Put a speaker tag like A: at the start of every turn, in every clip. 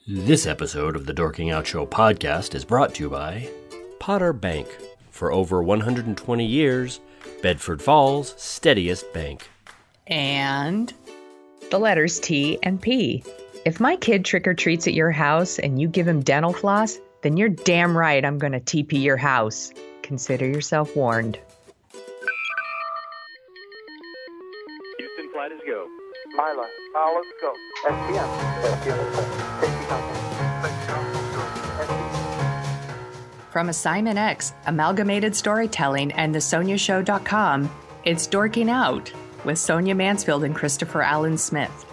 A: This episode of the Dorking Out Show podcast is brought to you by Potter Bank. For over 120 years, Bedford Falls' steadiest bank.
B: And the letters T and P. If my kid trick-or-treats at your house and you give him dental floss, then you're damn right I'm going to TP your house. Consider yourself warned.
C: Houston, flight is go.
D: Mila, let's go. SPM.
B: From Assignment X, Amalgamated Storytelling, and thesoniashow.com, it's Dorking Out with Sonia Mansfield and Christopher Allen Smith.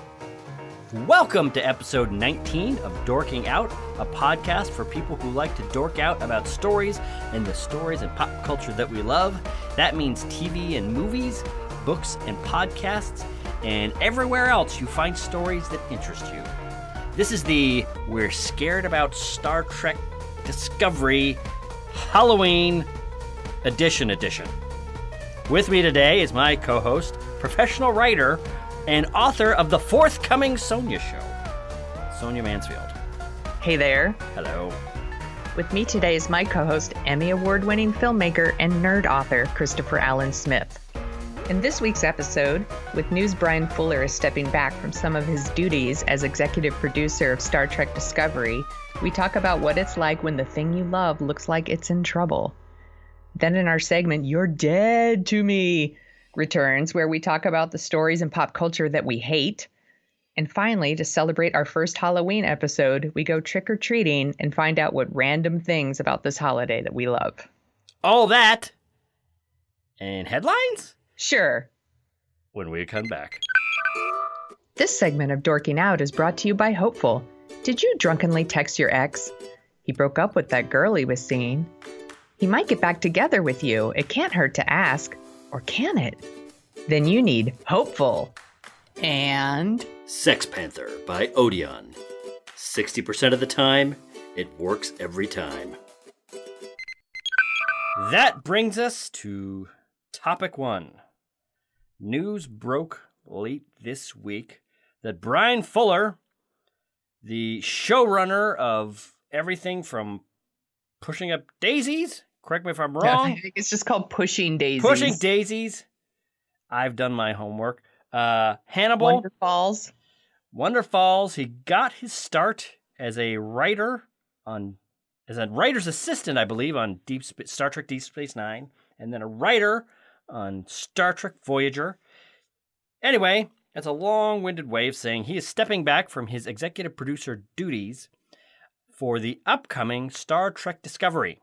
A: Welcome to episode 19 of Dorking Out, a podcast for people who like to dork out about stories and the stories and pop culture that we love. That means TV and movies, books and podcasts, and everywhere else you find stories that interest you. This is the We're Scared About Star Trek Discovery Halloween edition. With me today is my co-host, professional writer, and author of the forthcoming Sonia show, Sonia Mansfield.
B: Hey there.
A: Hello.
B: With me today is my co-host, Emmy Award-winning filmmaker and nerd author, Christopher Allen Smith. In this week's episode, with news Bryan Fuller is stepping back from some of his duties as executive producer of Star Trek Discovery, we talk about what it's like when the thing you love looks like it's in trouble. Then in our segment, You're Dead to Me returns, where we talk about the stories and pop culture that we hate. And finally, to celebrate our first Halloween episode, we go trick-or-treating and find out what random things about this holiday that we love.
A: All that and headlines?
B: Sure.
A: When we come back.
B: This segment of Dorking Out is brought to you by Hopeful. Did you drunkenly text your ex? He broke up with that girl he was seeing. He might get back together with you. It can't hurt to ask. Or can it? Then you need Hopeful. And
A: Sex Panther by Odeon. 60% of the time, it works every time. That brings us to topic 1. News broke late this week that Bryan Fuller, the showrunner of everything from Pushing Up Daisies, correct me if I'm wrong.
B: I think it's just called Pushing Daisies.
A: Pushing Daisies. I've done my homework. Hannibal. Wonder Falls. He got his start as a writer as a writer's assistant, I believe, on Star Trek Deep Space Nine, and then a writer on Star Trek Voyager. Anyway, that's a long-winded way of saying he is stepping back from his executive producer duties for the upcoming Star Trek Discovery,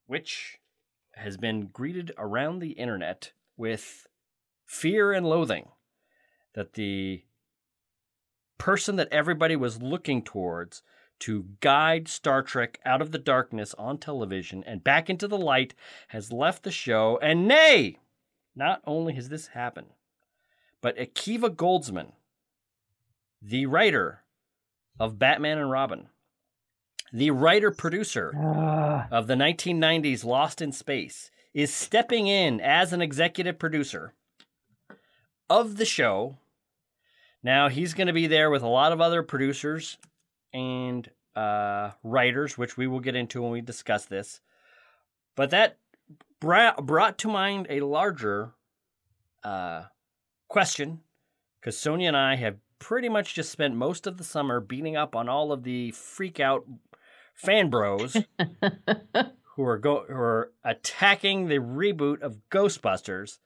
A: which has been greeted around the internet with fear and loathing that the person that everybody was looking towards to guide Star Trek out of the darkness on television and back into the light has left the show. And nay, not only has this happened, but Akiva Goldsman, the writer of Batman and Robin, the writer-producer of the 1990s Lost in Space, is stepping in as an executive producer of the show. Now, he's going to be there with a lot of other producers and writers, which we will get into when we discuss this. But that brought to mind a larger question, because Sonia and I have pretty much just spent most of the summer beating up on all of the freak-out fan bros who are attacking the reboot of Ghostbusters.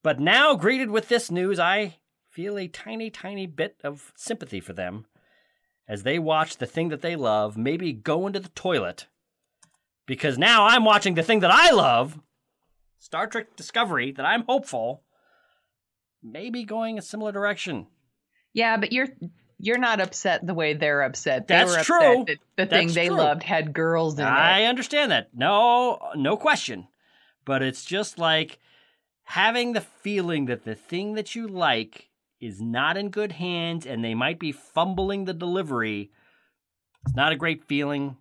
A: But now, greeted with this news, I feel a tiny, tiny bit of sympathy for them as they watch the thing that they love maybe go into the toilet. Because now I'm watching the thing that I love, Star Trek Discovery, that I'm hopeful maybe going a similar direction.
B: Yeah, but you're not upset the way they're upset. They
A: That's
B: were upset
A: true.
B: that the thing they loved had girls in it.
A: I understand that. No question. But it's just like having the feeling that the thing that you like is not in good hands and they might be fumbling the delivery. It's not a great feeling.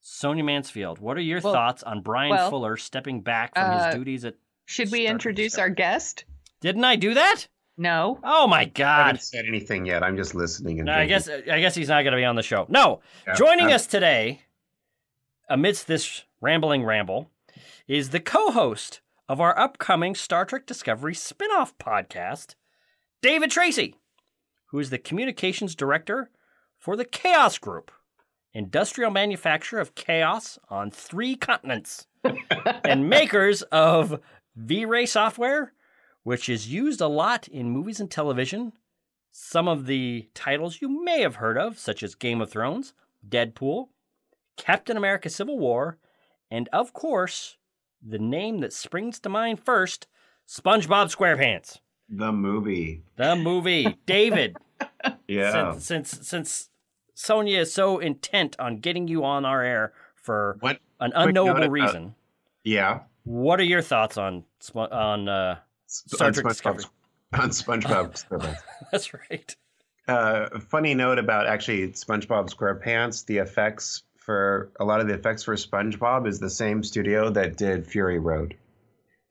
A: Sonia Mansfield, what are your thoughts on Bryan Fuller stepping back from his duties at
B: Should we introduce our guest?
A: Didn't I do that?
B: No.
A: Oh my
E: I
A: God!
E: haven't said anything yet. I'm just listening and
A: No, I
E: thinking.
A: guess he's not going to be on the show. No,
E: Yeah.
A: joining us today, amidst this rambling ramble, is the co-host of our upcoming Star Trek Discovery spin-off podcast, David Tracy, who is the communications director for the Chaos Group, industrial manufacturer of chaos on 3 continents, and makers of V-Ray software, which is used a lot in movies and television. Some of the titles you may have heard of, such as Game of Thrones, Deadpool, Captain America Civil War, and of course, the name that springs to mind first, SpongeBob SquarePants.
E: The movie.
A: The movie. David,
E: Yeah.
A: since Sonia is so intent on getting you on our air for
E: What?
A: an
E: quick note
A: unknowable
E: about-
A: reason,
E: Yeah.
A: what are your thoughts on Star Trek Discovery?
E: On SpongeBob SquarePants.
A: That's right.
E: Funny note about actually SpongeBob SquarePants. A lot of the effects for SpongeBob is the same studio that did Fury Road.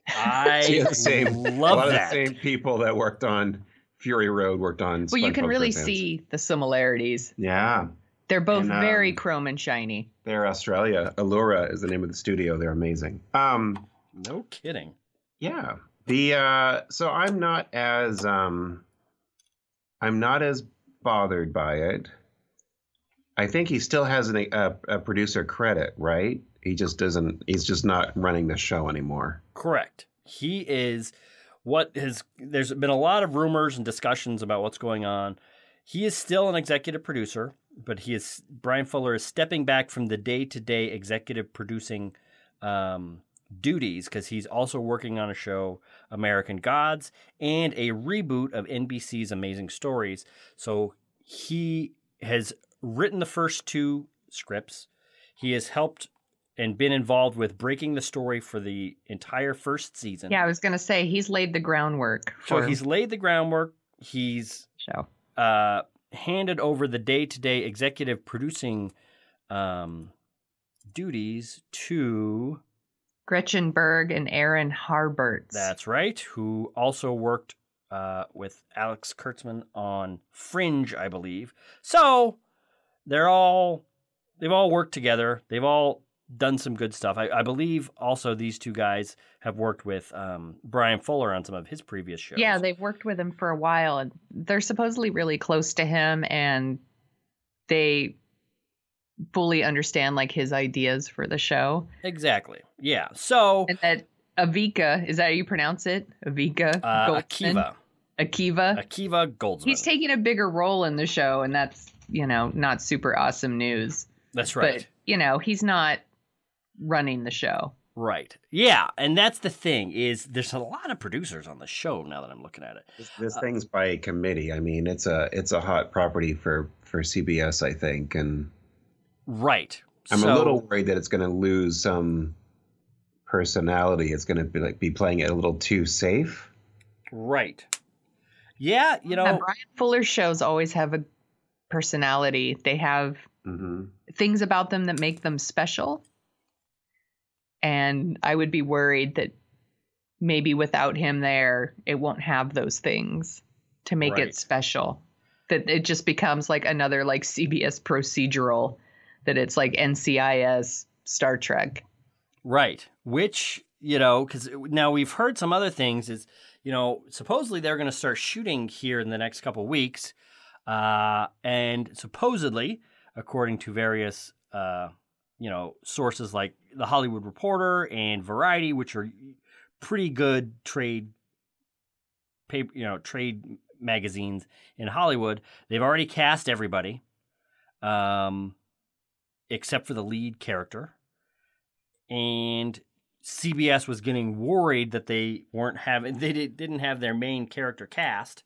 A: I
E: A
A: love
E: lot
A: that.
E: of the same people that worked on Fury Road worked on.
B: Well, you can
E: SpongeBob
B: really
E: SquarePants.
B: see the similarities.
E: Yeah,
B: They're both
E: And,
B: very chrome and shiny.
E: they're Australia. Allura is the name of the studio. They're amazing.
A: No kidding.
E: Yeah. So I'm not as bothered by it. I think he still has a producer credit, right? He just doesn't. He's just not running the show anymore.
A: Correct. He is there's been a lot of rumors and discussions about what's going on. He is still an executive producer, but Bryan Fuller is stepping back from the day-to-day executive producing duties because he's also working on a show, American Gods, and a reboot of NBC's Amazing Stories. So he has written the first 2 scripts. He has helped and been involved with breaking the story for the entire first season.
B: Yeah, I was going to say he's laid the groundwork
A: So
B: for
A: he's laid the groundwork. He's
B: the show.
A: handed over the day-to-day executive producing duties to...
B: Gretchen Berg and Aaron Harberts.
A: That's right, who also worked with Alex Kurtzman on Fringe, I believe. So they've all worked together. They've all done some good stuff. I believe also these 2 guys have worked with Bryan Fuller on some of his previous shows.
B: Yeah, they've worked with him for a while, and they're supposedly really close to him, and they fully understand like his ideas for the show.
A: Exactly. Yeah. So
B: And that Avika, is that how you pronounce it? Avika Goldsman?
A: Akiva Goldsman.
B: He's taking a bigger role in the show, and that's, not super awesome news.
A: That's right.
B: But, he's not running the show.
A: Right. Yeah, and that's the thing is there's a lot of producers on the show now that I'm looking at it.
E: This thing's by committee. I mean, it's a hot property for CBS, I think, and
A: Right.
E: I'm a little worried that it's going to lose some personality. It's going to be playing it a little too safe.
A: Right. Yeah,
B: Brian Fuller shows always have a personality. They have things about them that make them special. And I would be worried that maybe without him there, it won't have those things to make it special. That it just becomes like another like CBS procedural, that it's like NCIS Star Trek.
A: Right. Which, because now we've heard some other things is, supposedly they're going to start shooting here in the next couple of weeks. And supposedly, according to various, sources like The Hollywood Reporter and Variety, which are pretty good trade magazines in Hollywood, they've already cast everybody, except for the lead character. And CBS was getting worried that they didn't have their main character cast.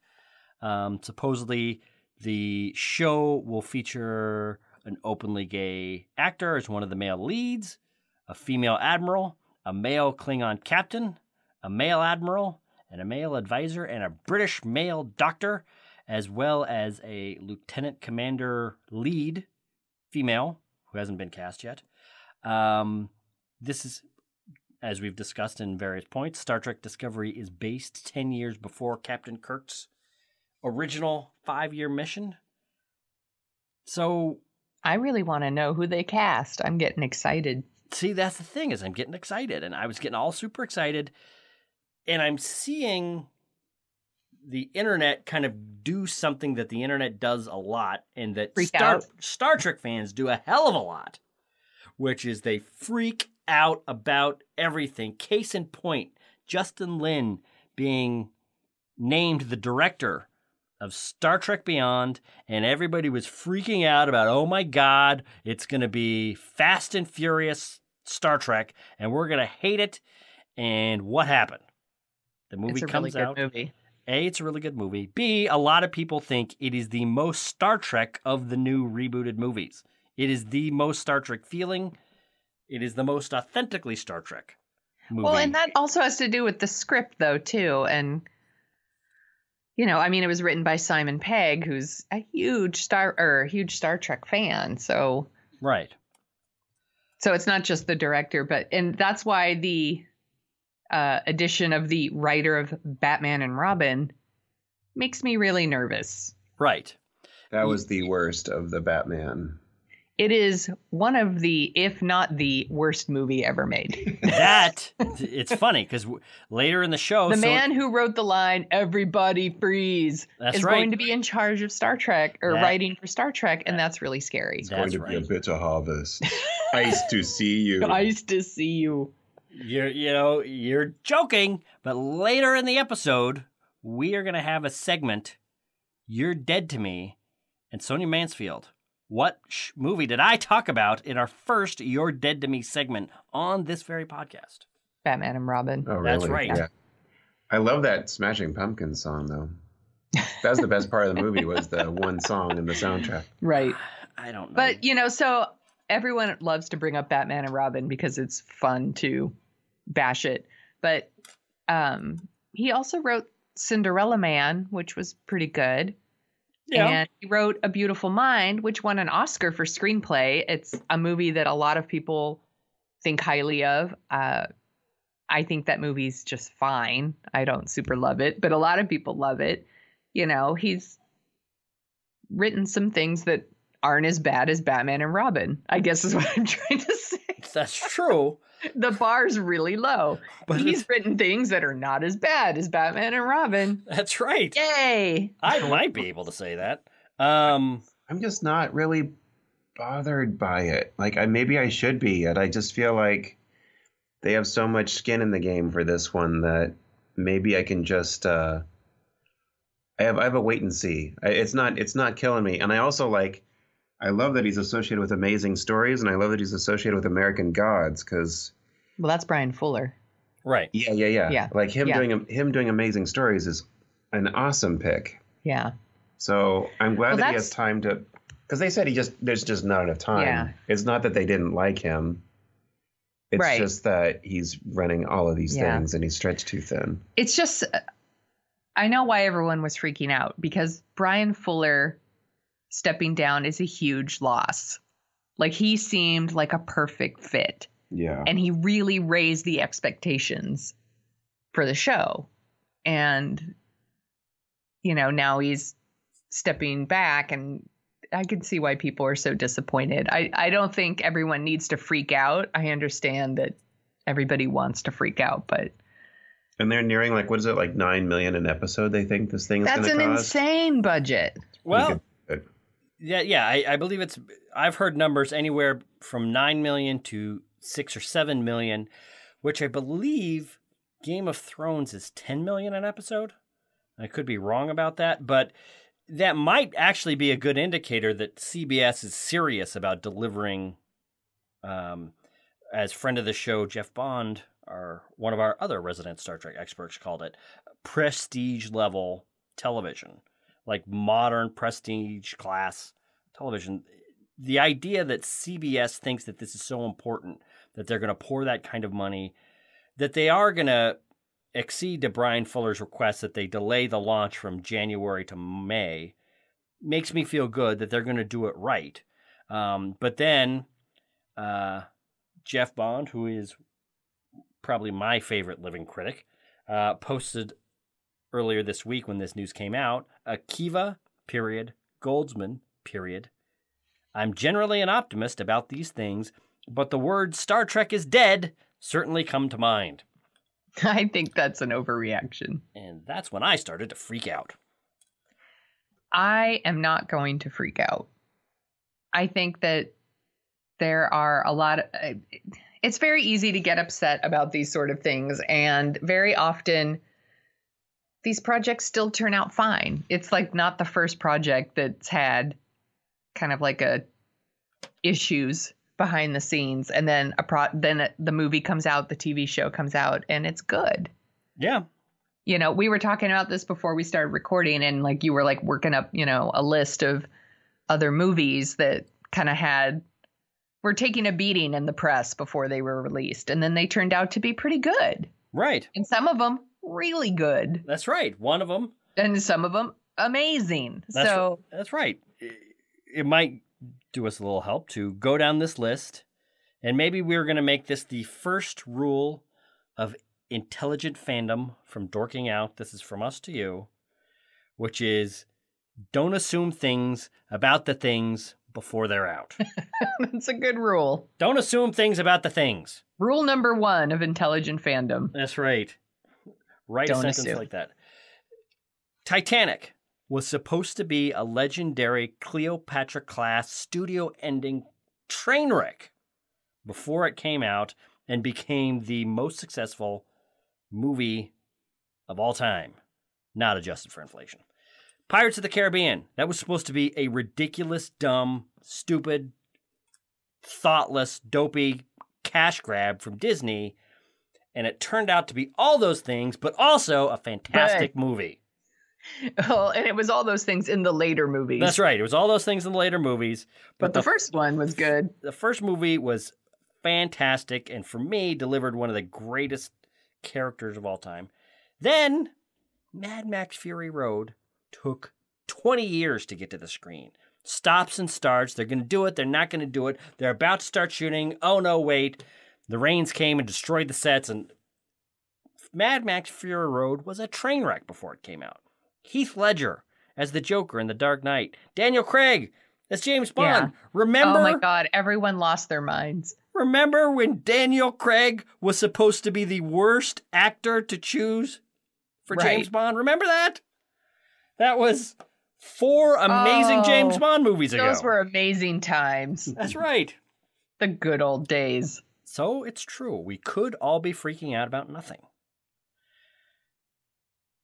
A: Supposedly, the show will feature an openly gay actor as one of the male leads, a female admiral, a male Klingon captain, a male admiral, and a male advisor, and a British male doctor, as well as a lieutenant commander lead female who hasn't been cast yet. This is, as we've discussed in various points, Star Trek Discovery is based 10 years before Captain Kirk's original 5-year mission. So
B: I really want to know who they cast. I'm getting excited.
A: see, that's the thing, is I'm getting excited, and I was getting all super excited, and I'm seeing the internet kind of do something that the internet does a lot, and that
B: Freak out.
A: Star Trek fans do a hell of a lot, which is they freak out about everything. Case in point, Justin Lin being named the director of Star Trek Beyond, and everybody was freaking out about, oh my God, it's going to be Fast and Furious Star Trek, and we're going to hate it. And what happened? The movie
B: It's a
A: comes
B: really
A: out.
B: good movie.
A: A, it's a really good movie. B, a lot of people think it is the most Star Trek of the new rebooted movies. It is the most Star Trek feeling. It is the most authentically Star Trek movie.
B: Well, and that also has to do with the script, though, too. And, you know, I mean, it was written by Simon Pegg, who's a huge Star Trek fan. So
A: Right.
B: So it's not just the director, and that's why the addition of the writer of Batman and Robin makes me really nervous.
A: Right.
E: That was the worst of the Batman.
B: It is one of the, if not the worst movie ever made.
A: It's funny because later in the show,
B: The man who wrote the line, "Everybody freeze," is
A: right.
B: going to be in charge of Star Trek or writing for Star Trek, and that's really scary.
E: It's going to be a bitter harvest. Nice to see you.
B: Nice to see you.
A: You're joking, but later in the episode, we are going to have a segment, You're Dead to Me, and Sonia Mansfield. What movie did I talk about in our first You're Dead to Me segment on this very podcast?
B: Batman and Robin.
E: Oh, really?
A: That's right.
E: Yeah. I love that Smashing Pumpkins song, though. That was the best part of the movie, was the one song in the soundtrack.
B: Right.
A: I don't know.
B: But, so everyone loves to bring up Batman and Robin because it's fun to bash it. But he also wrote Cinderella Man, which was pretty good. Yeah. And he wrote A Beautiful Mind, which won an Oscar for screenplay. It's a movie that a lot of people think highly of. I think that movie's just fine. I don't super love it, but a lot of people love it. He's written some things that aren't as bad as Batman and Robin, I guess is what I'm trying to say.
A: That's true.
B: The bar's really low. But he's written things that are not as bad as Batman and Robin.
A: That's right.
B: Yay.
A: I might be able to say that.
E: I'm just not really bothered by it. Maybe I should be, and I just feel like they have so much skin in the game for this one that maybe I can just I have a wait and see. It's not killing me. And I also I love that he's associated with Amazing Stories, and I love that he's associated with American Gods, because
B: well, that's Bryan Fuller.
A: Right.
E: Yeah. Him doing Amazing Stories is an awesome pick.
B: Yeah.
E: So I'm glad that he has time to, because they said there's just not enough time.
B: Yeah.
E: It's not that they didn't like him. It's just that he's running all of these things and he's stretched too thin.
B: It's just, I know why everyone was freaking out, because Bryan Fuller stepping down is a huge loss. He seemed like a perfect fit.
E: Yeah.
B: And he really raised the expectations for the show. And, now he's stepping back, and I can see why people are so disappointed. I don't think everyone needs to freak out. I understand that everybody wants to freak out, but.
E: And they're nearing what is it, 9 million an episode they think this thing is going to cost?
B: That's an insane budget.
A: Well, yeah, I believe I've heard numbers anywhere from 9 million to 6 or 7 million, which I believe Game of Thrones is 10 million an episode. I could be wrong about that, but that might actually be a good indicator that CBS is serious about delivering, as friend of the show Jeff Bond, one of our other resident Star Trek experts, called it, prestige level television, modern prestige class television. The idea that CBS thinks that this is so important that they're going to pour that kind of money, that they are going to accede to Bryan Fuller's request that they delay the launch from January to May, makes me feel good that they're going to do it right. But then Jeff Bond, who is probably my favorite living critic, posted earlier this week when this news came out, Akiva, Goldsman, I'm generally an optimist about these things, but the word Star Trek is dead certainly come to mind.
B: I think that's an overreaction.
A: And that's when I started to freak out.
B: I am not going to freak out. I think that there are a lot of... It's very easy to get upset about these sort of things, and very often these projects still turn out fine. It's like not the first project that's had kind of like issues behind the scenes, and then the movie comes out, the TV show comes out, and it's good.
A: Yeah.
B: You know, we were talking about this before we started recording, and like you were like working up, you know, a list of other movies that kind of were taking a beating in the press before they were released, and then they turned out to be pretty good.
A: Right.
B: And some of them really good.
A: That's right. One of them.
B: And some of them amazing.
A: That's right. It might do us a little help to go down this list, and maybe we're going to make this the first rule of intelligent fandom from Dorking Out. This is from us to you, which is don't assume things about the things before they're out.
B: That's a good rule.
A: Don't assume things about the things.
B: Rule number 1 of intelligent fandom.
A: That's right. Write a sentence like that. Titanic was supposed to be a legendary Cleopatra-class studio-ending train wreck before it came out and became the most successful movie of all time, not adjusted for inflation. Pirates of the Caribbean, that was supposed to be a ridiculous, dumb, stupid, thoughtless, dopey cash grab from Disney, and it turned out to be all those things, but also a fantastic movie.
B: Oh, and it was all those things in the later movies.
A: That's right. It was all those things in the later movies.
B: But the first one was good.
A: The first movie was fantastic, and for me, delivered one of the greatest characters of all time. Then, Mad Max Fury Road took 20 years to get to the screen. Stops and starts. They're going to do it. They're not going to do it. They're about to start shooting. Oh, no, wait. The rains came and destroyed the sets, and Mad Max Fury Road was a train wreck before it came out. Heath Ledger as the Joker in The Dark Knight. Daniel Craig as James Bond.
B: Yeah.
A: Remember?
B: Oh, my God. Everyone lost their minds.
A: Remember when Daniel Craig was supposed to be the worst actor to choose for James Bond? Remember that? That was 4 amazing James Bond movies ago.
B: Those were amazing times.
A: That's right.
B: The good old days.
A: So it's true. We could all be freaking out about nothing.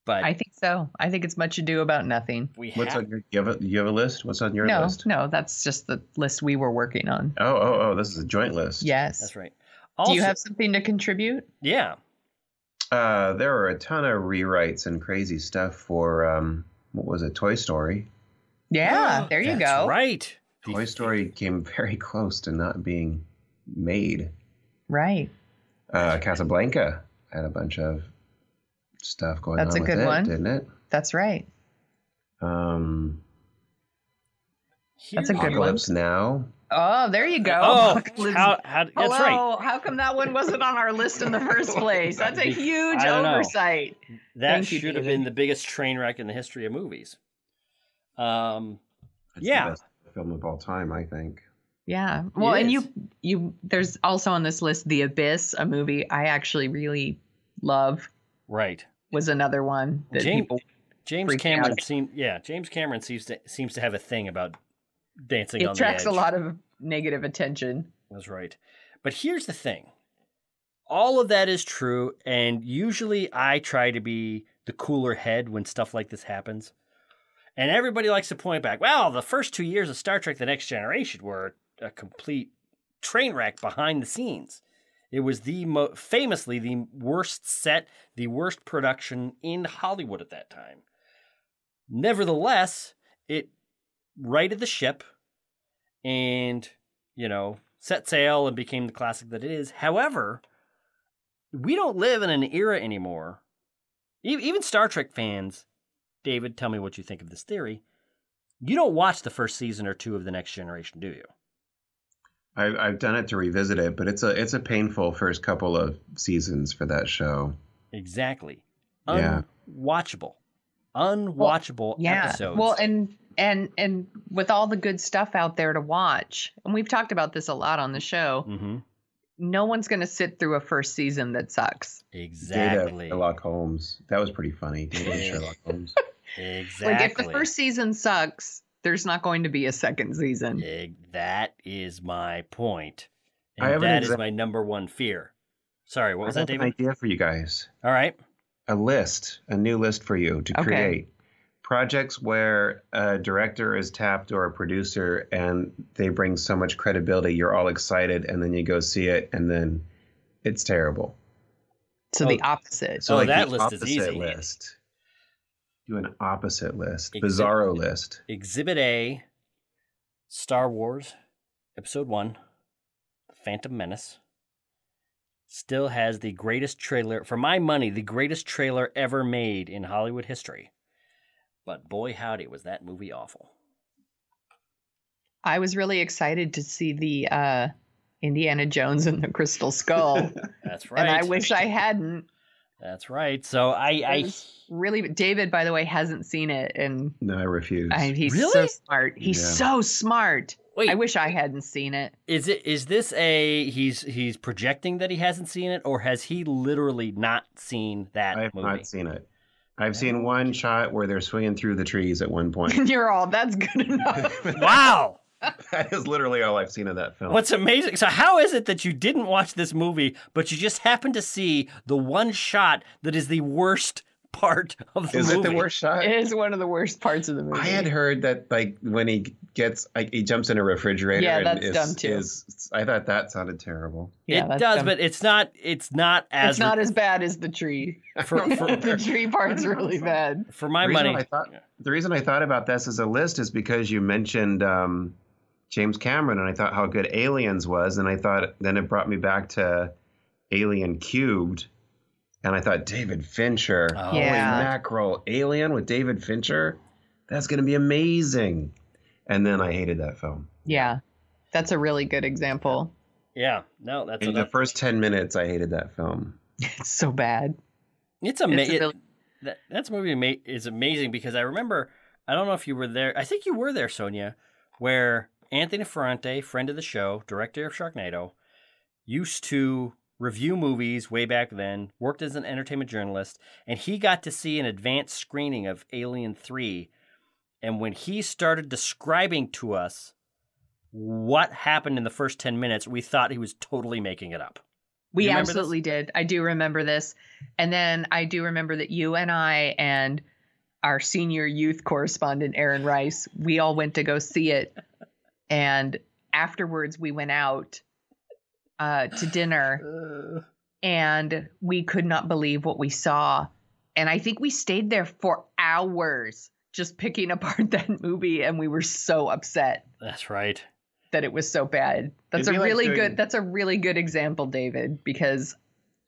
A: But
B: I think so. I think it's much ado about nothing.
E: You have a list? What's on your list?
B: No, that's just the list we were working on.
E: Oh, this is a joint list.
B: Yes.
A: That's right. Also,
B: do you have something to contribute?
A: Yeah.
E: There are a ton of rewrites and crazy stuff for, what was it, Toy Story?
B: Yeah, there you go.
A: That's right.
E: Toy Story came very close to not being made.
B: Right.
E: Casablanca had a bunch of stuff going on with it. That's a good one, didn't it?
B: That's right. That's a good one.
E: Apocalypse Now.
B: Oh, there you go.
A: Oh, that's right.
B: How come that one wasn't on our list in the first place? That's a huge oversight.
A: That should have been the biggest train wreck in the history of movies.
E: It's the best film of all time, I think.
B: Yeah. Well, and you there's also on this list The Abyss, a movie I actually really love.
A: Right.
B: Was another one that
A: James Cameron seems to have a thing about dancing on the edge.
B: It attracts a lot of negative attention.
A: That's right. But here's the thing. All of that is true, and usually I try to be the cooler head when stuff like this happens. And everybody likes to point back, well, the first 2 years of Star Trek The Next Generation were a complete train wreck behind the scenes. It was famously the worst set, the worst production in Hollywood at that time. Nevertheless, it righted the ship and, set sail and became the classic that it is. However, we don't live in an era anymore. Even Star Trek fans, David, tell me what you think of this theory. You don't watch the first season or 2 of The Next Generation, do you?
E: I've done it to revisit it, but it's a painful first couple of seasons for that show.
A: Exactly.
E: Yeah.
A: Unwatchable. unwatchable episodes.
B: Well, and with all the good stuff out there to watch, and we've talked about this a lot on the show, no one's going to sit through a first season that sucks.
A: Exactly.
E: Data Sherlock Holmes. That was pretty funny. Data Sherlock Holmes.
A: Exactly.
B: Like, if the first season sucks, there's not going to be a second season.
A: That is my point.
E: I have
A: that is my number one fear. Sorry, what was that, David?
E: I have an idea for you guys.
A: All right.
E: A new list for you to create. Projects where a director is tapped or a producer and they bring so much credibility, you're all excited, and then you go see it, and then it's terrible.
B: So the opposite.
E: So
A: that list is easy.
E: List. Do an opposite list. Bizarro list.
A: Exhibit A, Star Wars, Episode 1, Phantom Menace. Still has the greatest trailer, for my money, the greatest trailer ever made in Hollywood history. But boy, howdy, was that movie awful.
B: I was really excited to see the Indiana Jones and the Crystal Skull.
A: That's right.
B: And I wish I hadn't.
A: That's right. So I
B: really, David, by the way, hasn't seen it. And
E: no, I refuse.
B: He's
A: really?
B: So smart. He's so smart.
A: Wait,
B: I wish I hadn't seen it.
A: Is this he's projecting that he hasn't seen it, or has he literally not seen that movie?
E: I have not seen it. I've seen one shot where they're swinging through the trees at one point.
B: You're all, that's good enough.
A: Wow.
E: That is literally all I've seen of that film.
A: What's amazing, so how is it that you didn't watch this movie, but you just happened to see the one shot that is the worst part of the movie?
E: Is it the worst shot?
B: It is one of the worst parts of the movie.
E: I had heard that, like, when he jumps in a refrigerator.
B: Yeah,
E: and
B: that's dumb too.
E: I thought that sounded terrible.
A: Yeah, it does, dumb. But it's not as
B: bad as the tree. The tree part's really bad.
A: For my money.
E: The reason I thought about this as a list is because you mentioned James Cameron, and I thought how good Aliens was, and I thought then it brought me back to Alien Cubed, and I thought David Fincher, holy mackerel, Alien with David Fincher, that's going to be amazing. And then I hated that film.
B: Yeah, that's a really good example.
A: Yeah, no, that's
E: in the first 10 minutes, I hated that film.
B: It's so bad.
A: It's amazing. That movie is amazing because I remember, I don't know if you were there. I think you were there, Sonia, where Anthony Ferrante, friend of the show, director of Sharknado, used to review movies way back then, worked as an entertainment journalist, and he got to see an advanced screening of Alien 3. And when he started describing to us what happened in the first 10 minutes, we thought he was totally making it up.
B: We absolutely did. I do remember this. And then I do remember that you and I and our senior youth correspondent, Aaron Rice, we all went to go see it. And afterwards, we went out to dinner, and we could not believe what we saw. And I think we stayed there for hours just picking apart that movie, and we were so upset.
A: That's right.
B: That it was so bad. That's a really good example, David, because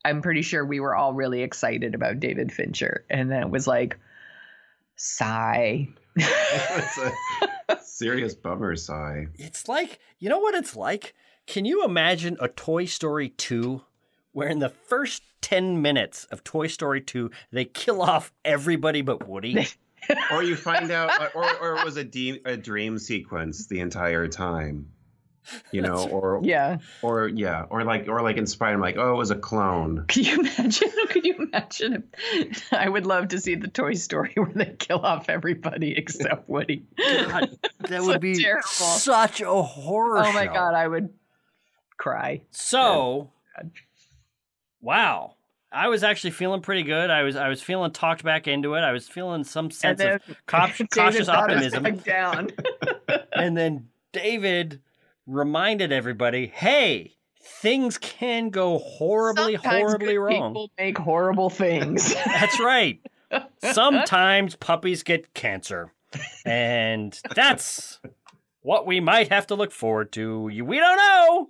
B: I'm pretty sure we were all really excited about David Fincher. And then it was like, sigh.
E: It's a serious bummer sigh.
A: It's like, you know what it's like? Can you imagine a Toy Story 2 where in the first 10 minutes of Toy Story 2, they kill off everybody but Woody?
E: Or you find out, or it was a dream sequence the entire time, you know, or like in Spider-Man, like, oh, it was a clone.
B: Could you imagine? I would love to see the Toy Story where they kill off everybody except Woody.
A: God, that would be terrible. Such a horror show.
B: Oh my God, I would cry.
A: So, wow. I was actually feeling pretty good. I was feeling talked back into it. I was feeling some sense of cautious optimism.
B: Down.
A: And then David reminded everybody, hey, things can go horribly wrong.
B: People make horrible things.
A: That's right. Sometimes puppies get cancer. And that's what we might have to look forward to. We don't know.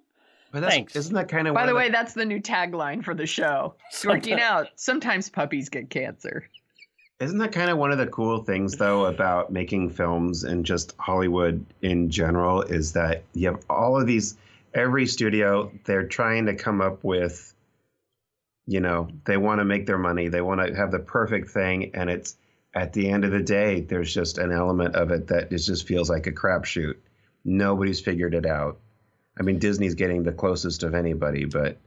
E: But
A: thanks.
E: Isn't that kind of
B: By the way, that's the new tagline for the show. Working out. Sometimes puppies get cancer.
E: Isn't that kind of one of the cool things, though, about making films and just Hollywood in general, is that you have all of these, every studio, they're trying to come up with, you know, they want to make their money. They want to have the perfect thing. And it's at the end of the day, there's just an element of it that just feels like a crapshoot. Nobody's figured it out. I mean, Disney's getting the closest of anybody, but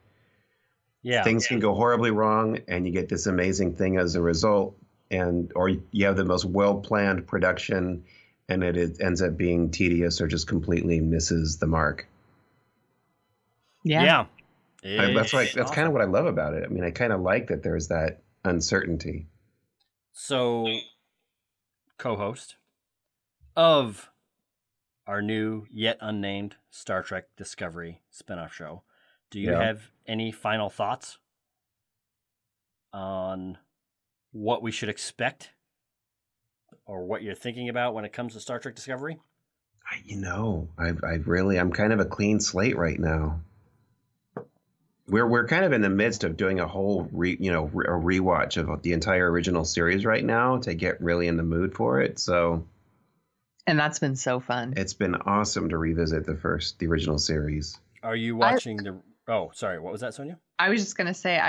E: things can go horribly wrong, and you get this amazing thing as a result, or you have the most well-planned production, and it ends up being tedious or just completely misses the mark.
B: Yeah.
E: That's kind of what I love about it. I mean, I kind of like that there's that uncertainty.
A: So, co-host of our new yet unnamed Star Trek Discovery spinoff show, do you have any final thoughts on what we should expect or what you're thinking about when it comes to Star Trek Discovery?
E: I'm kind of a clean slate right now. We're kind of in the midst of doing a whole rewatch of the entire original series right now to get really in the mood for it. So,
B: and that's been so fun.
E: It's been awesome to revisit the original series.
A: Are you watching Oh, sorry. What was that, Sonia?
B: I was just gonna say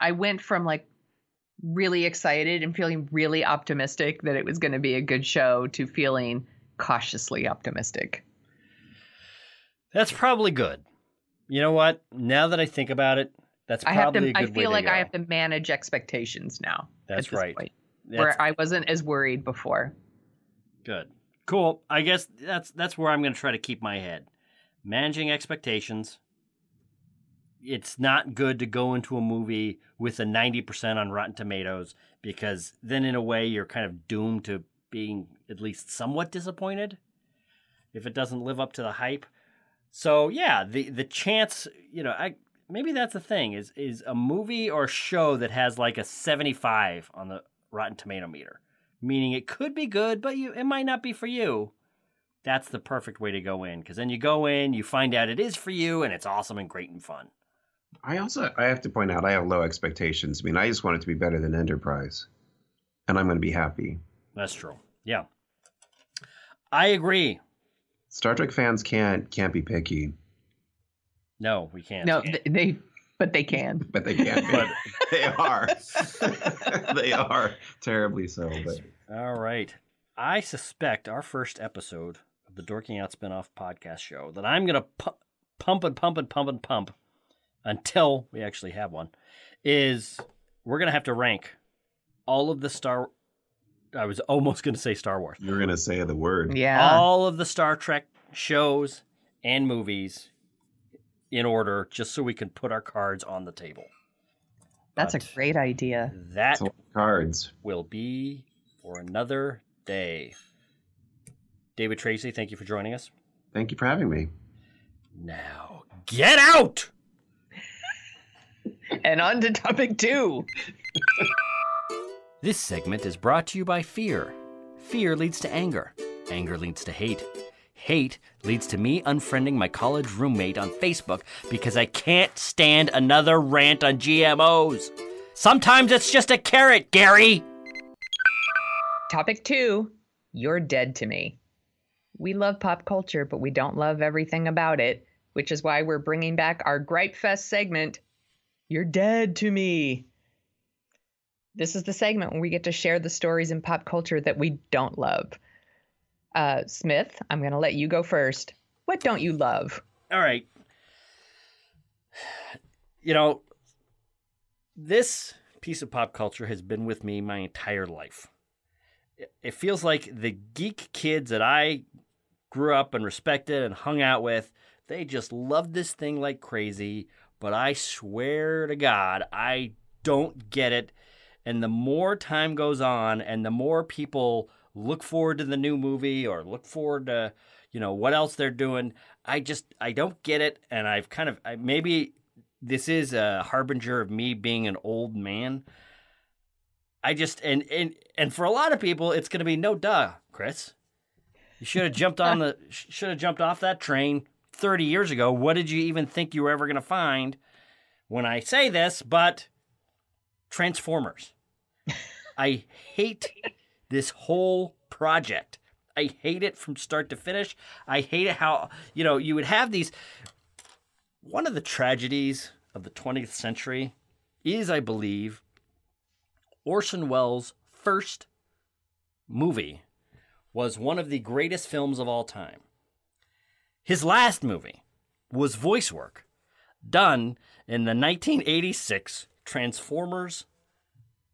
B: I went from like really excited and feeling really optimistic that it was going to be a good show to feeling cautiously optimistic.
A: That's probably good. You know what? Now that I think about it, that's probably a good way to go.
B: I feel like I have to manage expectations now.
A: That's right.
B: Where I wasn't as worried before.
A: Good. Cool. I guess that's where I'm going to try to keep my head. Managing expectations. It's not good to go into a movie with a 90% on Rotten Tomatoes, because then in a way you're kind of doomed to being at least somewhat disappointed if it doesn't live up to the hype. So yeah, the chance, maybe that's the thing, is a movie or show that has like a 75 on the Rotten Tomato meter, meaning it could be good, but it might not be for you. That's the perfect way to go in, because then you go in, you find out it is for you, and it's awesome and great and fun.
E: I have to point out, I have low expectations. I mean, I just want it to be better than Enterprise, and I'm going to be happy.
A: That's true. Yeah. I agree.
E: Star Trek fans can't be picky.
A: No, we can't.
B: No, but they can.
E: But they can. But they are. They are terribly so. But
A: all right. I suspect our first episode of the Dorking Out Spinoff podcast show that I'm going to pump until we actually have one is we're going to have to rank all of the I was almost going to say Star Wars.
E: You're going to say the word.
B: Yeah.
A: All of the Star Trek shows and movies in order, just so we can put our cards on the table.
B: That's a great idea.
A: That
E: cards
A: will be for another day. David Tracy, thank you for joining us.
E: Thank you for having me.
A: Now, get out!
B: And on to topic 2.
A: This segment is brought to you by fear. Fear leads to anger. Anger leads to hate. Hate leads to me unfriending my college roommate on Facebook because I can't stand another rant on GMOs. Sometimes it's just a carrot, Gary.
B: Topic 2. You're dead to me. We love pop culture, but we don't love everything about it, which is why we're bringing back our Gripe Fest segment, You're Dead to Me. This is the segment where we get to share the stories in pop culture that we don't love. Smith, I'm going to let you go first. What don't you love?
A: All right. This piece of pop culture has been with me my entire life. It feels like the geek kids that I grew up and respected and hung out with, they just loved this thing like crazy, but I swear to God, I don't get it. And the more time goes on and the more people look forward to the new movie or look forward to, what else they're doing, I don't get it. And maybe this is a harbinger of me being an old man. And for a lot of people, it's going to be no duh, Chris. You should have jumped off that train 30 years ago. What did you even think you were ever going to find when I say this? But Transformers. I hate this whole project. I hate it from start to finish. I hate it how, you would have these. One of the tragedies of the 20th century is, I believe, Orson Welles' first movie was one of the greatest films of all time. His last movie was voice work done in the 1986 Transformers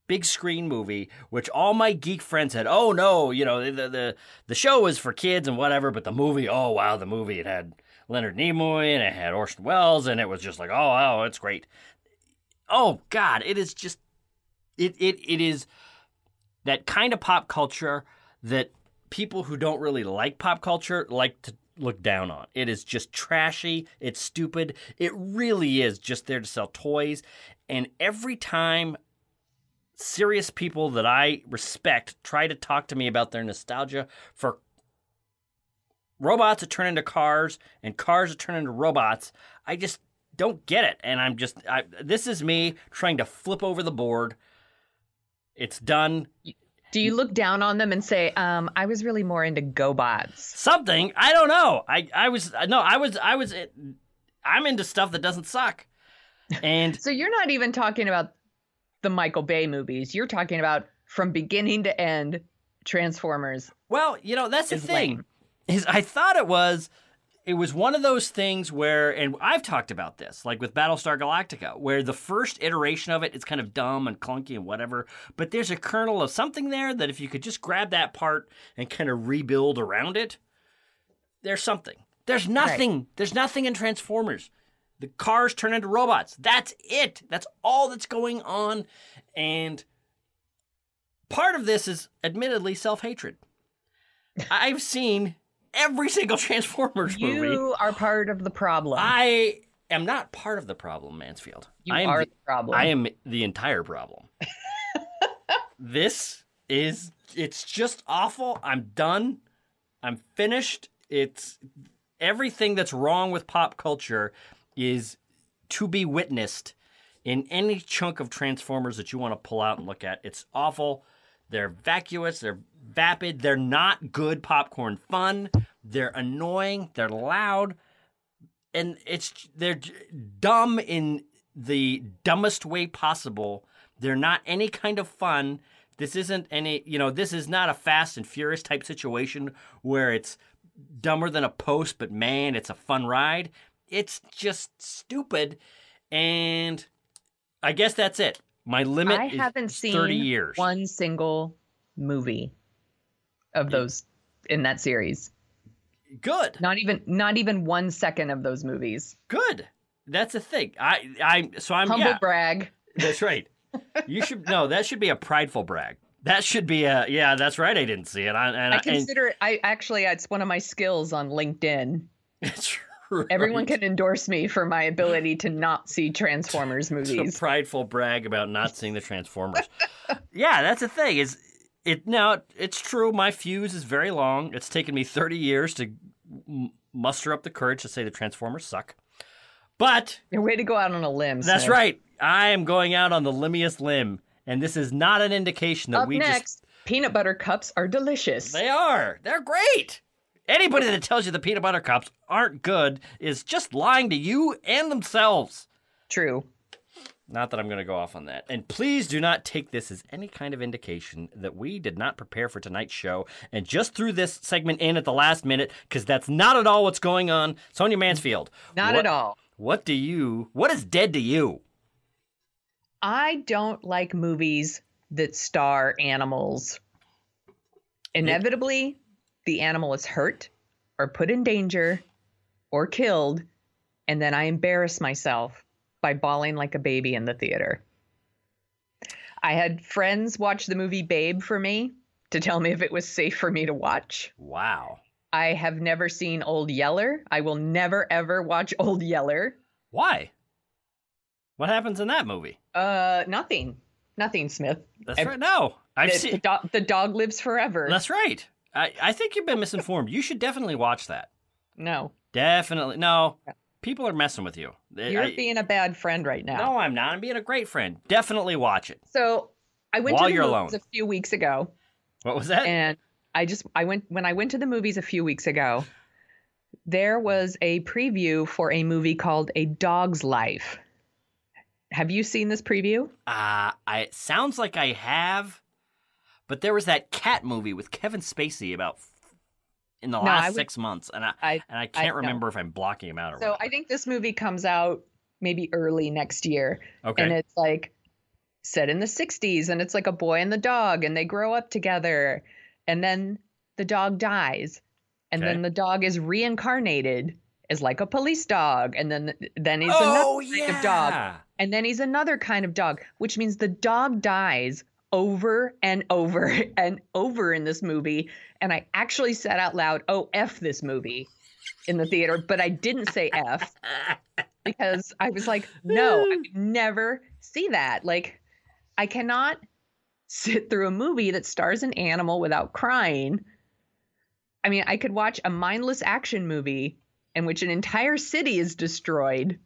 A: big screen movie, which all my geek friends said, oh no, the show was for kids and whatever, but the movie, oh wow, the movie, it had Leonard Nimoy and it had Orson Welles and it was just like, oh wow, it's great. Oh God, it is just, it is that kind of pop culture that people who don't really like pop culture like to look down on. It is just trashy. It's stupid. It really is just there to sell toys. And every time serious people that I respect try to talk to me about their nostalgia for robots that turn into cars and cars that turn into robots, I just don't get it. And this is me trying to flip over the board. It's done.
B: Do you look down on them and say, I was really more into GoBots?
A: Something. I don't know. I'm into stuff that doesn't suck. And
B: so you're not even talking about the Michael Bay movies. You're talking about from beginning to end Transformers.
A: Well, that's the thing. I thought it was one of those things where, and I've talked about this, like with Battlestar Galactica, where the first iteration of it is kind of dumb and clunky and whatever, but there's a kernel of something there that if you could just grab that part and kind of rebuild around it, there's something. There's nothing. Right. There's nothing in Transformers. The cars turn into robots. That's it. That's all that's going on. And part of this is admittedly self-hatred. I've seen every single Transformers movie.
B: You are part of the problem.
A: I am not part of the problem, Mansfield.
B: You are the problem.
A: I am the entire problem. It's just awful. I'm done. I'm finished. It's everything that's wrong with pop culture is to be witnessed in any chunk of Transformers that you want to pull out and look at. It's awful. They're vacuous. They're vapid. They're not good popcorn fun. They're annoying. They're loud. And they're dumb in the dumbest way possible. They're not any kind of fun. This isn't this is not a Fast and Furious type situation where it's dumber than a post, but man, it's a fun ride. It's just stupid, and I guess that's it. My limit
B: I
A: is
B: haven't seen
A: 30 years.
B: One single movie of those in that series.
A: Good.
B: Not even 1 second of those movies.
A: Good. That's the thing. I'm
B: humble brag.
A: That's right. That should be a prideful brag. That should be that's right. I didn't see it. I
B: consider it's one of my skills on LinkedIn.
A: It's right.
B: Everyone can endorse me for my ability to not see Transformers movies.
A: It's a prideful brag about not seeing the Transformers. Yeah, that's the thing. It's true. My fuse is very long. It's taken me 30 years to muster up the courage to say the Transformers suck. But
B: your way to go out on a limb.
A: That's
B: Smith.
A: right. I am going out on the limmiest limb, and this is not an indication that
B: Up next, peanut butter cups are delicious.
A: They are. They're great. Anybody that tells you the peanut butter cups aren't good is just lying to you and themselves.
B: True.
A: Not that I'm going to go off on that. And please do not take this as any kind of indication that we did not prepare for tonight's show and just threw this segment in at the last minute, because that's not at all what's going on. Sonia Mansfield.
B: Not at all.
A: What is dead to you?
B: I don't like movies that star animals. Inevitably, the animal is hurt or put in danger or killed, and then I embarrass myself by bawling like a baby in the theater. I had friends watch the movie Babe for me to tell me if it was safe for me to watch.
A: Wow.
B: I have never seen Old Yeller. I will never, ever watch Old Yeller.
A: Why? What happens in that movie?
B: Nothing. Nothing, Smith.
A: That's right. No.
B: The dog lives forever.
A: That's right. I think you've been misinformed. You should definitely watch that.
B: No.
A: Definitely. No. People are messing with you.
B: You're being a bad friend right now.
A: No, I'm not. I'm being a great friend. Definitely watch it.
B: So I went to the movies a few weeks ago.
A: What was that?
B: And when I went to the movies a few weeks ago, there was a preview for a movie called A Dog's Life. Have you seen this preview?
A: It sounds like I have, But there was that cat movie with Kevin Spacey about in the
B: No,
A: last 6 months, and I can't
B: no.
A: remember if I'm blocking him out or
B: So
A: what.
B: I think this movie comes out maybe early next year.
A: Okay.
B: And it's like set in the 60s, and it's like a boy and the dog, and they grow up together. And then the dog dies. And
A: Okay.
B: then the dog is reincarnated as like a police dog. And then he's
A: Oh,
B: another kind of dog.
A: yeah.
B: And then he's another kind of dog, which means the dog dies over and over and over in this movie. And I actually said out loud, "Oh, F this movie," in the theater, but I didn't say F because I was like, no, I would never see that. Like, I cannot sit through a movie that stars an animal without crying. I mean, I could watch a mindless action movie in which an entire city is destroyed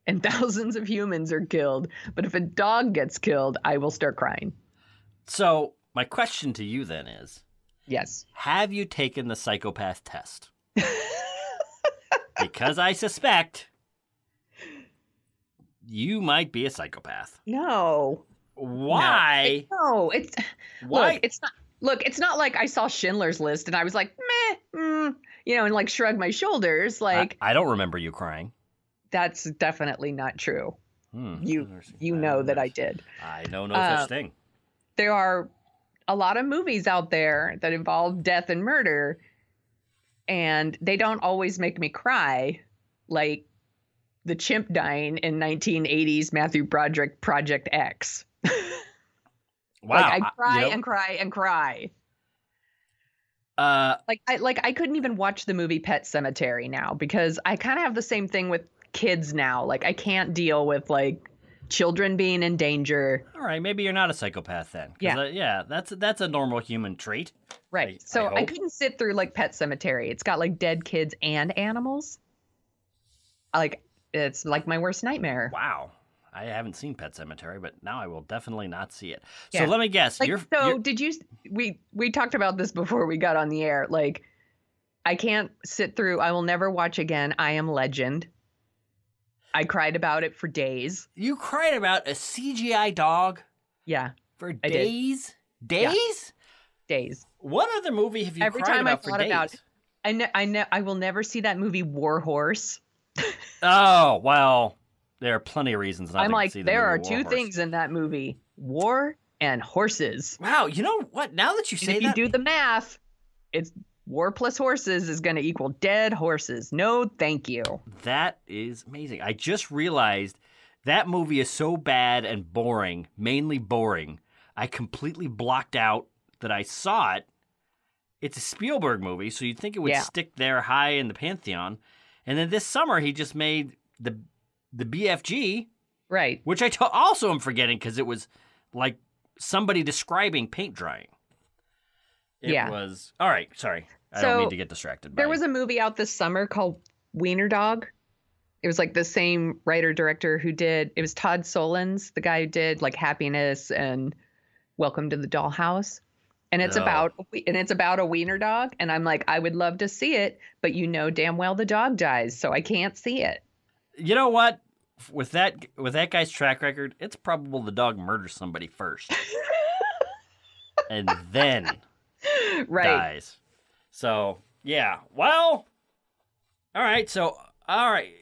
B: and thousands of humans are killed. But if a dog gets killed, I will start crying.
A: So my question to you then is,
B: Yes.
A: have you taken the psychopath test? Because I suspect you might be a psychopath.
B: No.
A: Why?
B: No, it's
A: Why?
B: it's not like I saw Schindler's List and I was like, meh, and like shrugged my shoulders. Like,
A: I don't remember you crying.
B: that's definitely not true. You
A: I
B: know that I did.
A: I know no such thing.
B: There are a lot of movies out there that involve death and murder, and they don't always make me cry, like the chimp dying in 1980s Matthew Broderick Project X.
A: Wow.
B: Like, I cry and cry and cry. I couldn't even watch the movie Pet Cemetery now because I kind of have the same thing with kids now. Like, I can't deal with like children being in danger.
A: All right, maybe you're not a psychopath then. Yeah, that's a normal human trait.
B: Right.
A: I
B: So I
A: hope.
B: couldn't sit through like Pet Cemetery. It's got like dead kids and animals. Like, it's like my worst nightmare.
A: Wow. I haven't seen Pet Cemetery, but now I will definitely not see it. So
B: Yeah.
A: let me guess.
B: Like,
A: you're,
B: did you? We talked about this before we got on the air. Like, I can't sit through. I will never watch again. I Am Legend. I cried about it for days.
A: you cried about a CGI dog
B: Yeah,
A: for
B: I did.
A: days? Days?
B: days.
A: What other movie have you
B: Every
A: cried
B: time I
A: about for
B: thought
A: days?
B: about it, I will never see that movie War Horse.
A: Oh, well, there are plenty of reasons not
B: I'm
A: to
B: like,
A: see the
B: there are
A: movie
B: two
A: War Horse.
B: things in that movie: war and horses.
A: Wow, you know what? Now that you
B: And
A: say
B: if
A: that,
B: you do the math, it's war plus horses is going to equal dead horses. No, thank you.
A: that is amazing. I just realized that movie is so bad and boring, mainly boring. I completely blocked out that I saw it. It's a Spielberg movie, so you'd think it would
B: Yeah.
A: stick there high in the pantheon. And then this summer, he just made the BFG,
B: Right.
A: which I also am forgetting because it was like somebody describing paint drying. It
B: Yeah.
A: was all right. Sorry, I
B: So,
A: don't mean to get distracted.
B: There
A: by-
B: was a movie out this summer called Wiener Dog. It was like the same writer director who did. It was Todd Solondz, the guy who did like Happiness and Welcome to the Dollhouse. And it's
A: Oh.
B: about a wiener dog. And I'm like, I would love to see it, but you know damn well the dog dies, so I can't see it.
A: You know what? With that guy's track record, it's probable the dog murders somebody first, and then
B: Right.
A: dies. So yeah. Well. All right. So all right.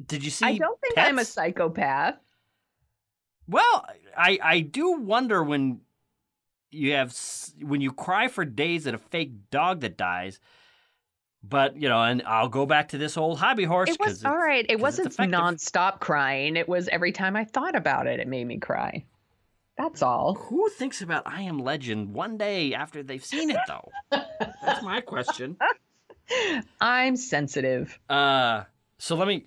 A: Did you see?
B: I don't think I'm a
A: Pets?
B: psychopath.
A: Well, I do wonder when you cry for days at a fake dog that dies. But and I'll go back to this old hobby horse.
B: It was all right. It
A: 'cause
B: wasn't
A: it's effective.
B: nonstop crying. It was every time I thought about it, it made me cry. That's all.
A: Who thinks about I Am Legend one day after they've seen it, though? That's my question.
B: I'm sensitive.
A: So let me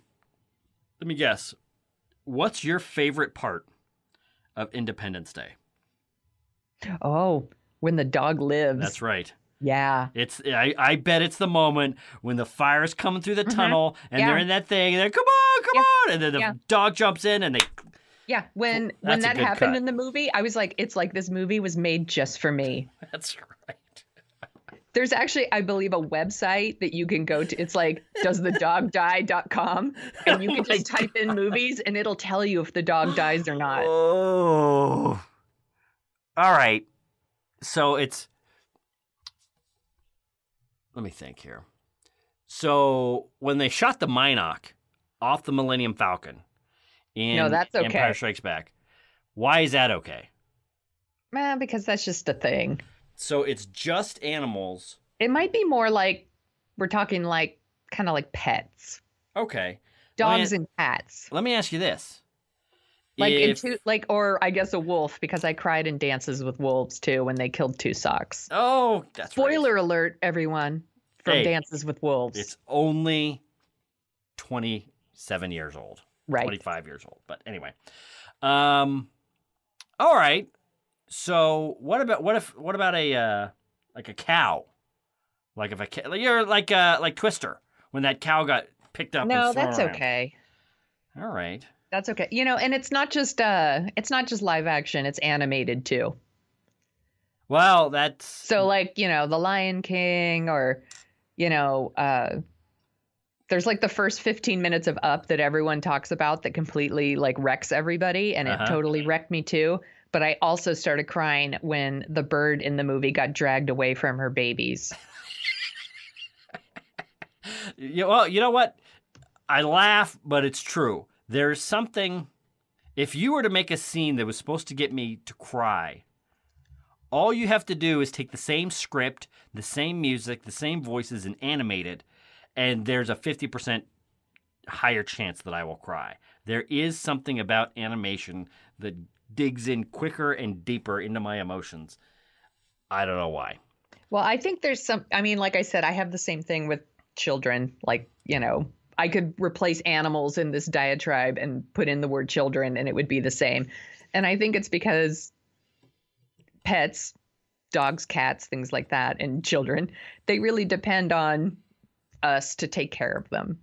A: guess. What's your favorite part of Independence Day?
B: Oh, when the dog lives.
A: That's right.
B: Yeah.
A: I bet it's the moment when the fire's coming through the tunnel and
B: Yeah.
A: they're in that thing and they're come on, and then the dog jumps in and they.
B: Yeah. When
A: That's a
B: that
A: good
B: happened
A: cut.
B: in the movie, I was like, it's like this movie was made just for me.
A: That's right.
B: There's actually, I believe, a website that you can go to. It's like doesthedogdie.com. And you
A: Oh
B: can just type in movies and it'll tell you if the dog dies or not.
A: Oh. All right. So it's... Let me think here. So when they shot the Minoc off the Millennium Falcon in
B: No, that's okay.
A: Empire Strikes Back, why is that okay?
B: Because that's just a thing.
A: So it's just animals.
B: It might be more like we're talking like kind of like pets,
A: Okay.
B: dogs and cats.
A: Let me ask you this.
B: Like or I guess a wolf, because I cried in Dances with Wolves too when they killed Two Socks.
A: Oh, that's right.
B: Spoiler alert, everyone, from Dances with Wolves.
A: It's only 27 years old.
B: Right.
A: 25 years old. But anyway. All right. So what about a like a cow? Like if you're like Twister when that cow got picked up.
B: No,
A: and thrown
B: that's
A: around.
B: okay.
A: All right.
B: That's okay. And it's not just live action, it's animated too.
A: Well, that's
B: so like, The Lion King, or there's like the first 15 minutes of Up that everyone talks about that completely like wrecks everybody, and it totally wrecked me too. But I also started crying when the bird in the movie got dragged away from her babies.
A: Well, you know what? I laugh, but it's true. There's something, if you were to make a scene that was supposed to get me to cry, all you have to do is take the same script, the same music, the same voices, and animate it, and there's a 50% higher chance that I will cry. There is something about animation that digs in quicker and deeper into my emotions. I don't know why.
B: Well, I think there's like I said, I have the same thing with children. Like, I could replace animals in this diatribe and put in the word children and it would be the same. And I think it's because pets, dogs, cats, things like that, and children, they really depend on us to take care of them.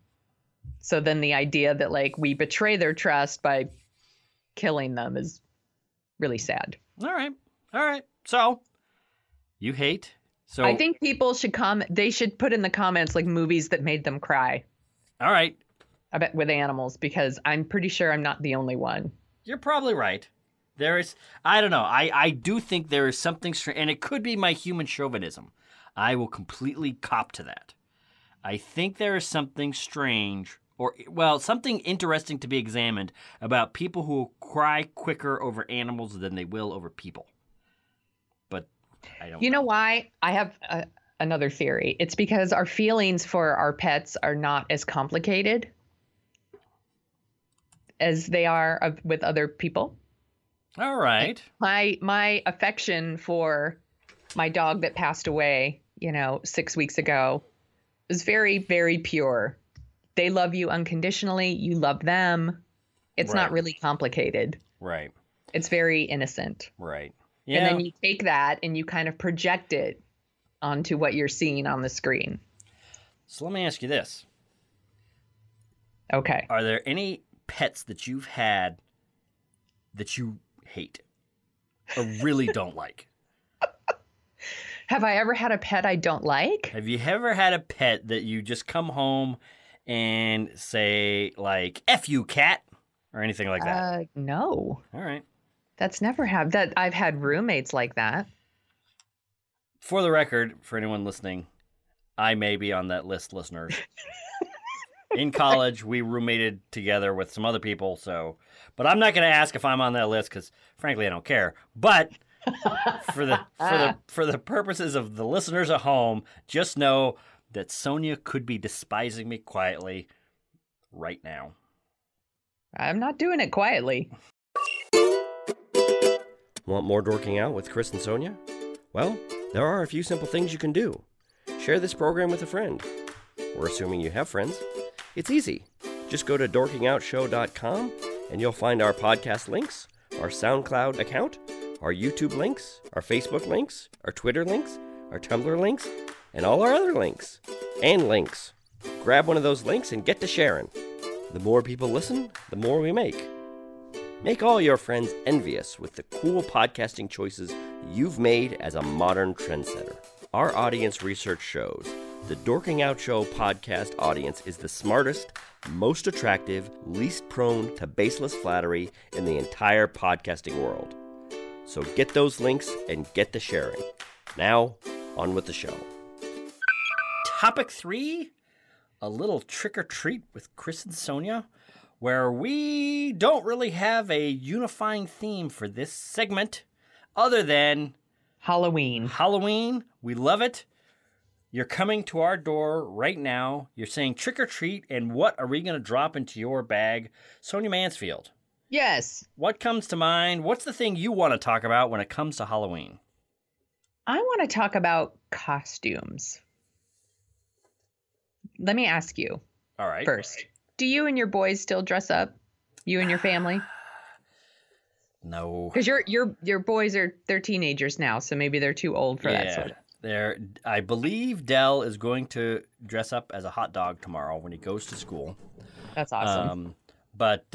B: So then the idea that like we betray their trust by killing them is really sad. All
A: right. So you hate. So
B: I think people should they should put in the comments like movies that made them cry.
A: All right.
B: I bet with animals, because I'm pretty sure I'm not the only one.
A: You're probably right. There is, I don't know. I do think there is something strange, and it could be my human chauvinism. I will completely cop to that. I think there is something strange, something interesting to be examined about people who cry quicker over animals than they will over people. But I don't know.
B: You know why? I have another theory. It's because our feelings for our pets are not as complicated as they are with other people.
A: All right.
B: My affection for my dog that passed away, 6 weeks ago, was very, very pure. They love you unconditionally. You love them. It's not really complicated.
A: Right.
B: It's very innocent.
A: Right. Yeah.
B: And then you take that and you kind of project it onto what you're seeing on the screen.
A: So let me ask you this.
B: Okay.
A: Are there any pets that you've had that you hate or really don't like?
B: Have I ever had a pet I don't like?
A: Have you ever had a pet that you just come home and say, like, F you, cat, or anything like that?
B: No.
A: All right.
B: That's never happened. That I've had roommates like that.
A: For the record, for anyone listening, I may be on that list, listeners. In college, we roommated together with some other people, but I'm not going to ask if I'm on that list because, frankly, I don't care. But for the purposes of the listeners at home, just know that Sonia could be despising me quietly right now.
B: I'm not doing it quietly.
F: Want more dorking out with Chris and Sonia? Well, there are a few simple things you can do. Share this program with a friend. We're assuming you have friends. It's easy. Just go to dorkingoutshow.com and you'll find our podcast links, our SoundCloud account, our YouTube links, our Facebook links, our Twitter links, our Tumblr links, and all our other links. And links. Grab one of those links and get to sharing. The more people listen, the more we make. Make all your friends envious with the cool podcasting choices you've made as a modern trendsetter. Our audience research shows the Dorking Out Show podcast audience is the smartest, most attractive, least prone to baseless flattery in the entire podcasting world. So get those links and get the sharing. Now, on with the show.
A: Topic 3, a little trick or treat with Chris and Sonia, where we don't really have a unifying theme for this segment other than
B: Halloween.
A: Halloween. We love it. You're coming to our door right now. You're saying trick or treat, and what are we going to drop into your bag? Sonia Mansfield,
B: Yes.
A: what comes to mind? What's the thing you want to talk about when it comes to Halloween?
B: I want to talk about costumes. Let me ask you
A: All right.
B: first. Do you and your boys still dress up? You and your family?
A: No.
B: Because your boys they're teenagers now, so maybe they're too old for that sort of.
A: I believe Dell is going to dress up as a hot dog tomorrow when he goes to school.
B: That's awesome.
A: But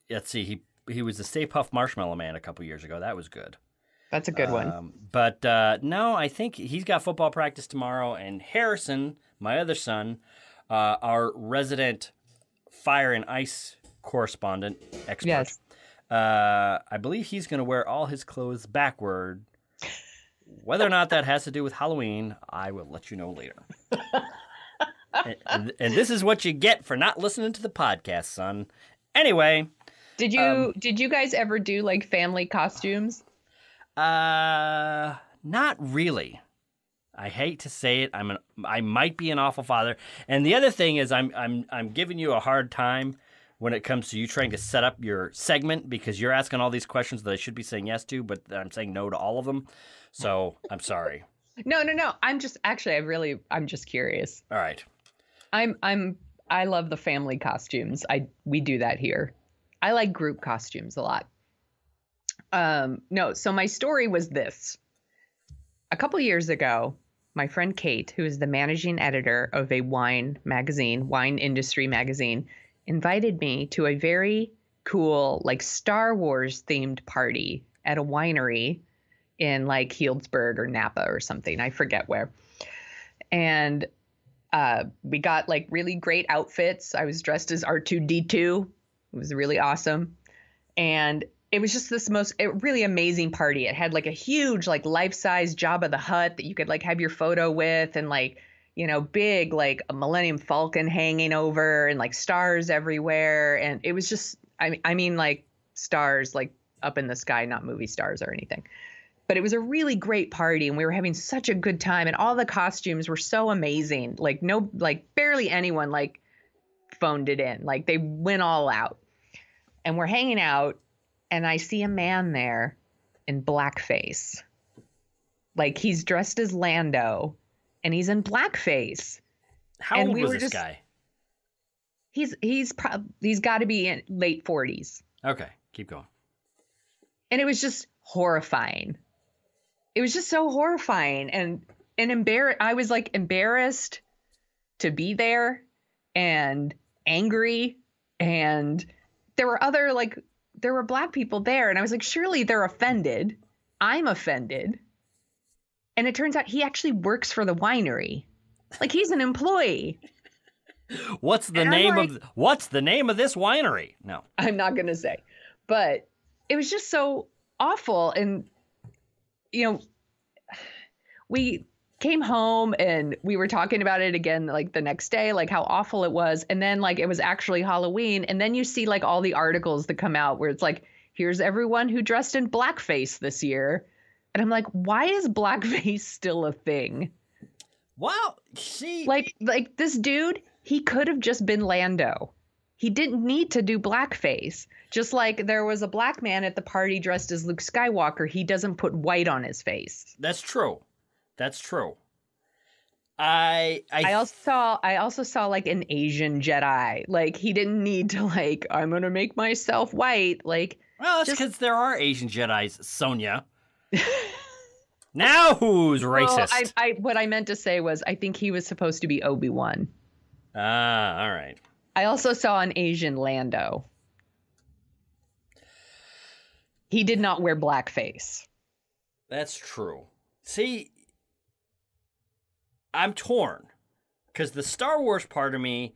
A: let's see, he was the Stay Puft Marshmallow Man a couple years ago. That was good.
B: That's a good one.
A: But no, I think he's got football practice tomorrow, and Harrison, my other son, our resident fire and ice correspondent expert.
B: Yes.
A: I believe he's going to wear all his clothes backward. Whether or not that has to do with Halloween, I will let you know later. and this is what you get for not listening to the podcast, son. Anyway.
B: Did you guys ever do like family costumes?
A: Not really. I hate to say it. I might be an awful father. And the other thing is I'm giving you a hard time when it comes to you trying to set up your segment, because you're asking all these questions that I should be saying yes to, but I'm saying no to all of them. So I'm sorry.
B: No. I'm just curious.
A: All right.
B: I love the family costumes. We do that here. I like group costumes a lot. No, so my story was this. A couple years ago, my friend Kate, who is the managing editor of a wine industry magazine, invited me to a very cool, like Star Wars themed party at a winery in like Healdsburg or Napa or something. I forget where. And we got like really great outfits. I was dressed as R2-D2. It was really awesome. And it was just this really amazing party. It had like a huge, like life-size Jabba the Hutt that you could like have your photo with, and like, you know, big, like a Millennium Falcon hanging over, and like stars everywhere. And it was just, I mean, like stars like up in the sky, not movie stars or anything. But it was a really great party, and we were having such a good time, and all the costumes were so amazing. Like barely anyone like phoned it in. Like they went all out. And we're hanging out, and I see a man there in blackface. Like he's dressed as Lando, and he's in blackface.
A: How old was this guy?
B: He's got to be in late 40s.
A: Okay, keep going.
B: And it was just horrifying. It was just so horrifying and I was like embarrassed to be there and angry, and there were black people there, and I was like, surely they're offended. I'm offended. And it turns out he actually works for the winery. Like he's an employee.
A: What's the name of this winery? No.
B: I'm not going to say. But it was just so awful. And you know, we came home and we were talking about it again like the next day, like how awful it was. And then like it was actually Halloween, and then you see like all the articles that come out where it's like, here's everyone who dressed in blackface this year. And I'm like, why is blackface still a thing?
A: Well, see,
B: like this dude, he could have just been Lando. He didn't need to do blackface. Just like there was a black man at the party dressed as Luke Skywalker, he doesn't put white on his face.
A: That's true. I
B: also saw like an Asian Jedi. Like he didn't need to like, I'm gonna make myself white. Like,
A: well, that's because there are Asian Jedis, Sonia. Now who's racist?
B: Well, what I meant to say was I think he was supposed to be Obi-Wan.
A: Ah, all right.
B: I also saw an Asian Lando. He did not wear blackface.
A: That's true. See, I'm torn because the Star Wars part of me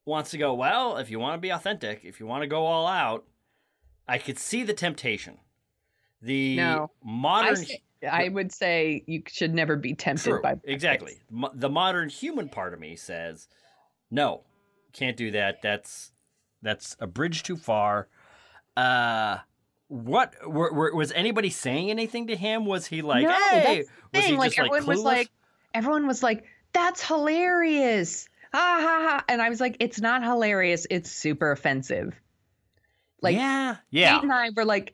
A: wants to go, well, if you want to be authentic, if you want to go all out, I could see the temptation.
B: No.
A: modern...
B: I would say you should never be tempted
A: True,
B: by blackface.
A: exactly. The modern human part of me says, no, can't do that. That's a bridge too far. What was anybody saying anything to him? Was he like,
B: No,
A: hey?
B: that's the
A: Was he
B: thing.
A: just like clueless?
B: Everyone was like, that's hilarious. Ha ha ha. And I was like, it's not hilarious. It's super offensive. Like,
A: yeah.
B: Kate and I were like,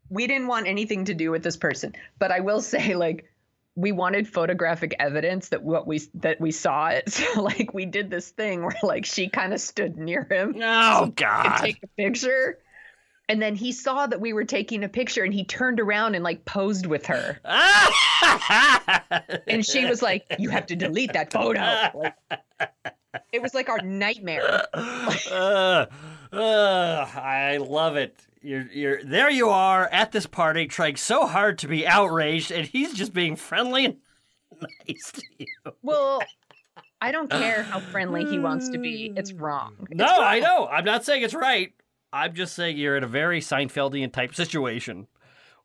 B: we didn't want anything to do with this person. But I will say, like, we wanted photographic evidence that we saw it. So like we did this thing where like she kind of stood near him.
A: Oh,
B: so
A: God.
B: we could take a picture. And then he saw that we were taking a picture and he turned around and like posed with her. And she was like, you have to delete that photo. Like, it was like our nightmare.
A: I love it. You're there. You are at this party, trying so hard to be outraged, and he's just being friendly and nice to you.
B: Well, I don't care how friendly he wants to be. It's wrong.
A: No,
B: It's wrong.
A: I know. I'm not saying it's right. I'm just saying you're in a very Seinfeldian type situation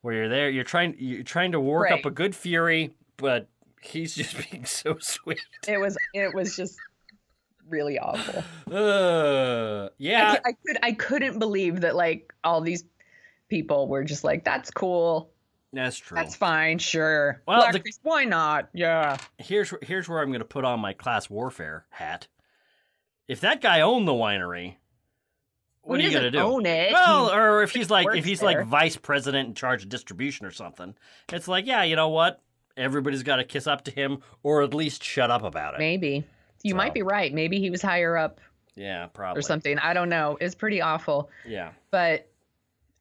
A: where you're there. You're trying to work
B: Right.
A: up a good fury, but he's just being so sweet.
B: It was just really awful.
A: Yeah.
B: I couldn't believe that like all these people were just like, that's cool.
A: That's true.
B: That's fine. Sure.
A: Well,
B: Blackface, why not? Yeah.
A: Here's where I'm going to put on my class warfare hat. If that guy owned the winery, what are you going to do?
B: Own it.
A: Well, or if he's like
B: works there.
A: vice president in charge of distribution or something, it's like, yeah, you know what? Everybody's got to kiss up to him, or at least shut up about it.
B: Maybe. You
A: So.
B: might be right. Maybe he was higher up
A: Yeah, probably.
B: or something. I don't know. It's pretty awful.
A: Yeah.
B: But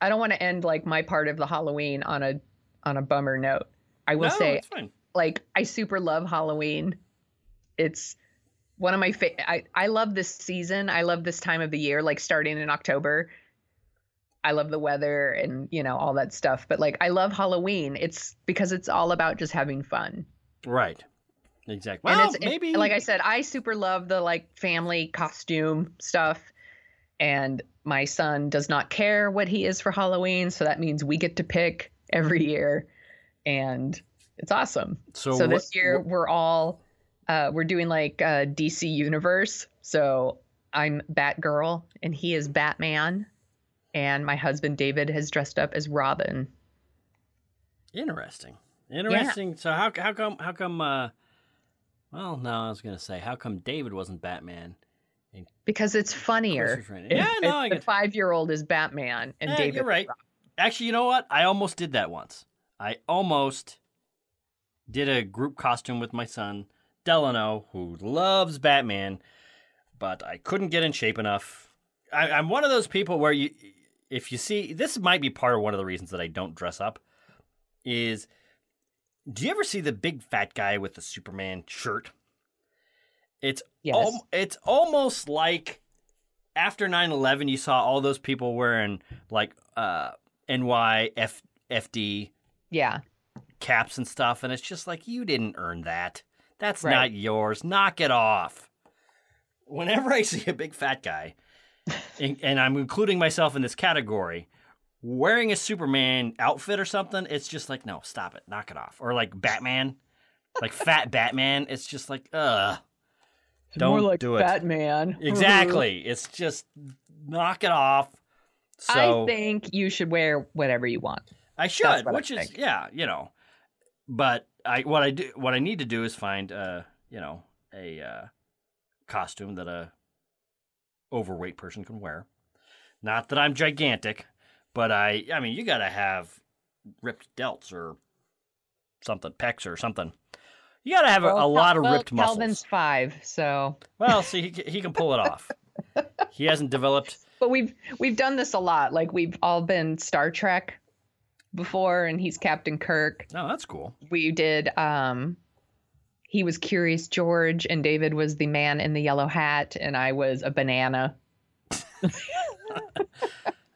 B: I don't want to end like my part of the Halloween on a bummer note. I will say,
A: it's fine.
B: like, I super love Halloween. It's one of my I love this season. I love this time of the year, like starting in October. I love the weather and, you know, all that stuff. But like, I love Halloween. It's because it's all about just having fun.
A: Right. Exactly.
B: And
A: Well,
B: it's
A: maybe.
B: like I said, I super love the like family costume stuff. And my son does not care what he is for Halloween. So that means we get to pick every year. And it's awesome. So this year we're all, we're doing like DC Universe. So I'm Batgirl and he is Batman. And my husband David has dressed up as Robin.
A: Interesting. So how come? Well, no, I was gonna say, how come David wasn't Batman?
B: Because it's funnier.
A: Yeah, no, I
B: The
A: get.
B: 5-year-old is Batman and David.
A: You're right. Actually, you know what? I almost did that once. I almost did a group costume with my son Delano, who loves Batman, but I couldn't get in shape enough. I'm one of those people where if you see, this might be part of one of the reasons that I don't dress up, is, do you ever see the big fat guy with the Superman shirt? It's
B: Yes.
A: it's almost like after 9/11, you saw all those people wearing like NYFD
B: Yeah.
A: caps and stuff, and it's just like, you didn't earn that. That's
B: Right.
A: not yours. Knock it off. Whenever I see a big fat guy, and I'm including myself in this category, wearing a Superman outfit or something, it's just like, no, stop it. Knock it off. Or like Batman, like fat Batman. It's just like, don't
B: More like
A: do it.
B: Batman.
A: Exactly. It's just knock it off. So
B: I think you should wear whatever you want.
A: I should,
B: That's what I
A: which is
B: think.
A: yeah, you know. But what I need to do is find a costume that a overweight person can wear. Not that I'm gigantic, but I mean, you got to have ripped delts or something, pecs or something. You got to have a lot of ripped muscles.
B: Calvin's 5, so.
A: Well, see, he can pull it off. He hasn't developed.
B: But we've done this a lot. Like we've all been Star Trek before, and he's Captain Kirk.
A: Oh, that's cool.
B: We did. He was Curious George, and David was the man in the yellow hat, and I was a banana.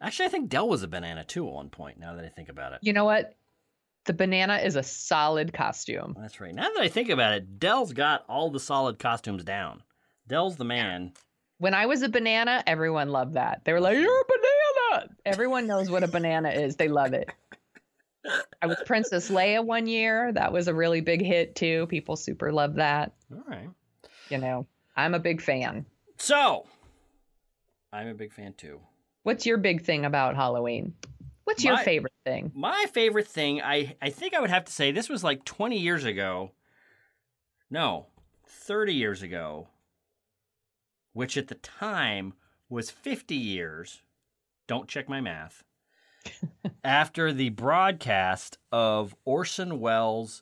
A: Actually, I think Dell was a banana too at one point. Now that I think about it.
B: You know what? The banana is a solid costume.
A: That's right. Now that I think about it, Dell's got all the solid costumes down. Dell's the man.
B: When I was a banana, everyone loved that. They were like, "You're a banana!" Everyone knows what a banana is. They love it. I was Princess Leia one year. That was a really big hit too. People super love that.
A: All right.
B: You know, I'm a big fan.
A: So, I'm a big fan too.
B: What's your big thing about Halloween? What's your favorite thing?
A: My favorite thing, I think I would have to say, this was like 20 years ago. No, 30 years ago. Which at the time was 50 years. Don't check my math. After the broadcast of Orson Welles'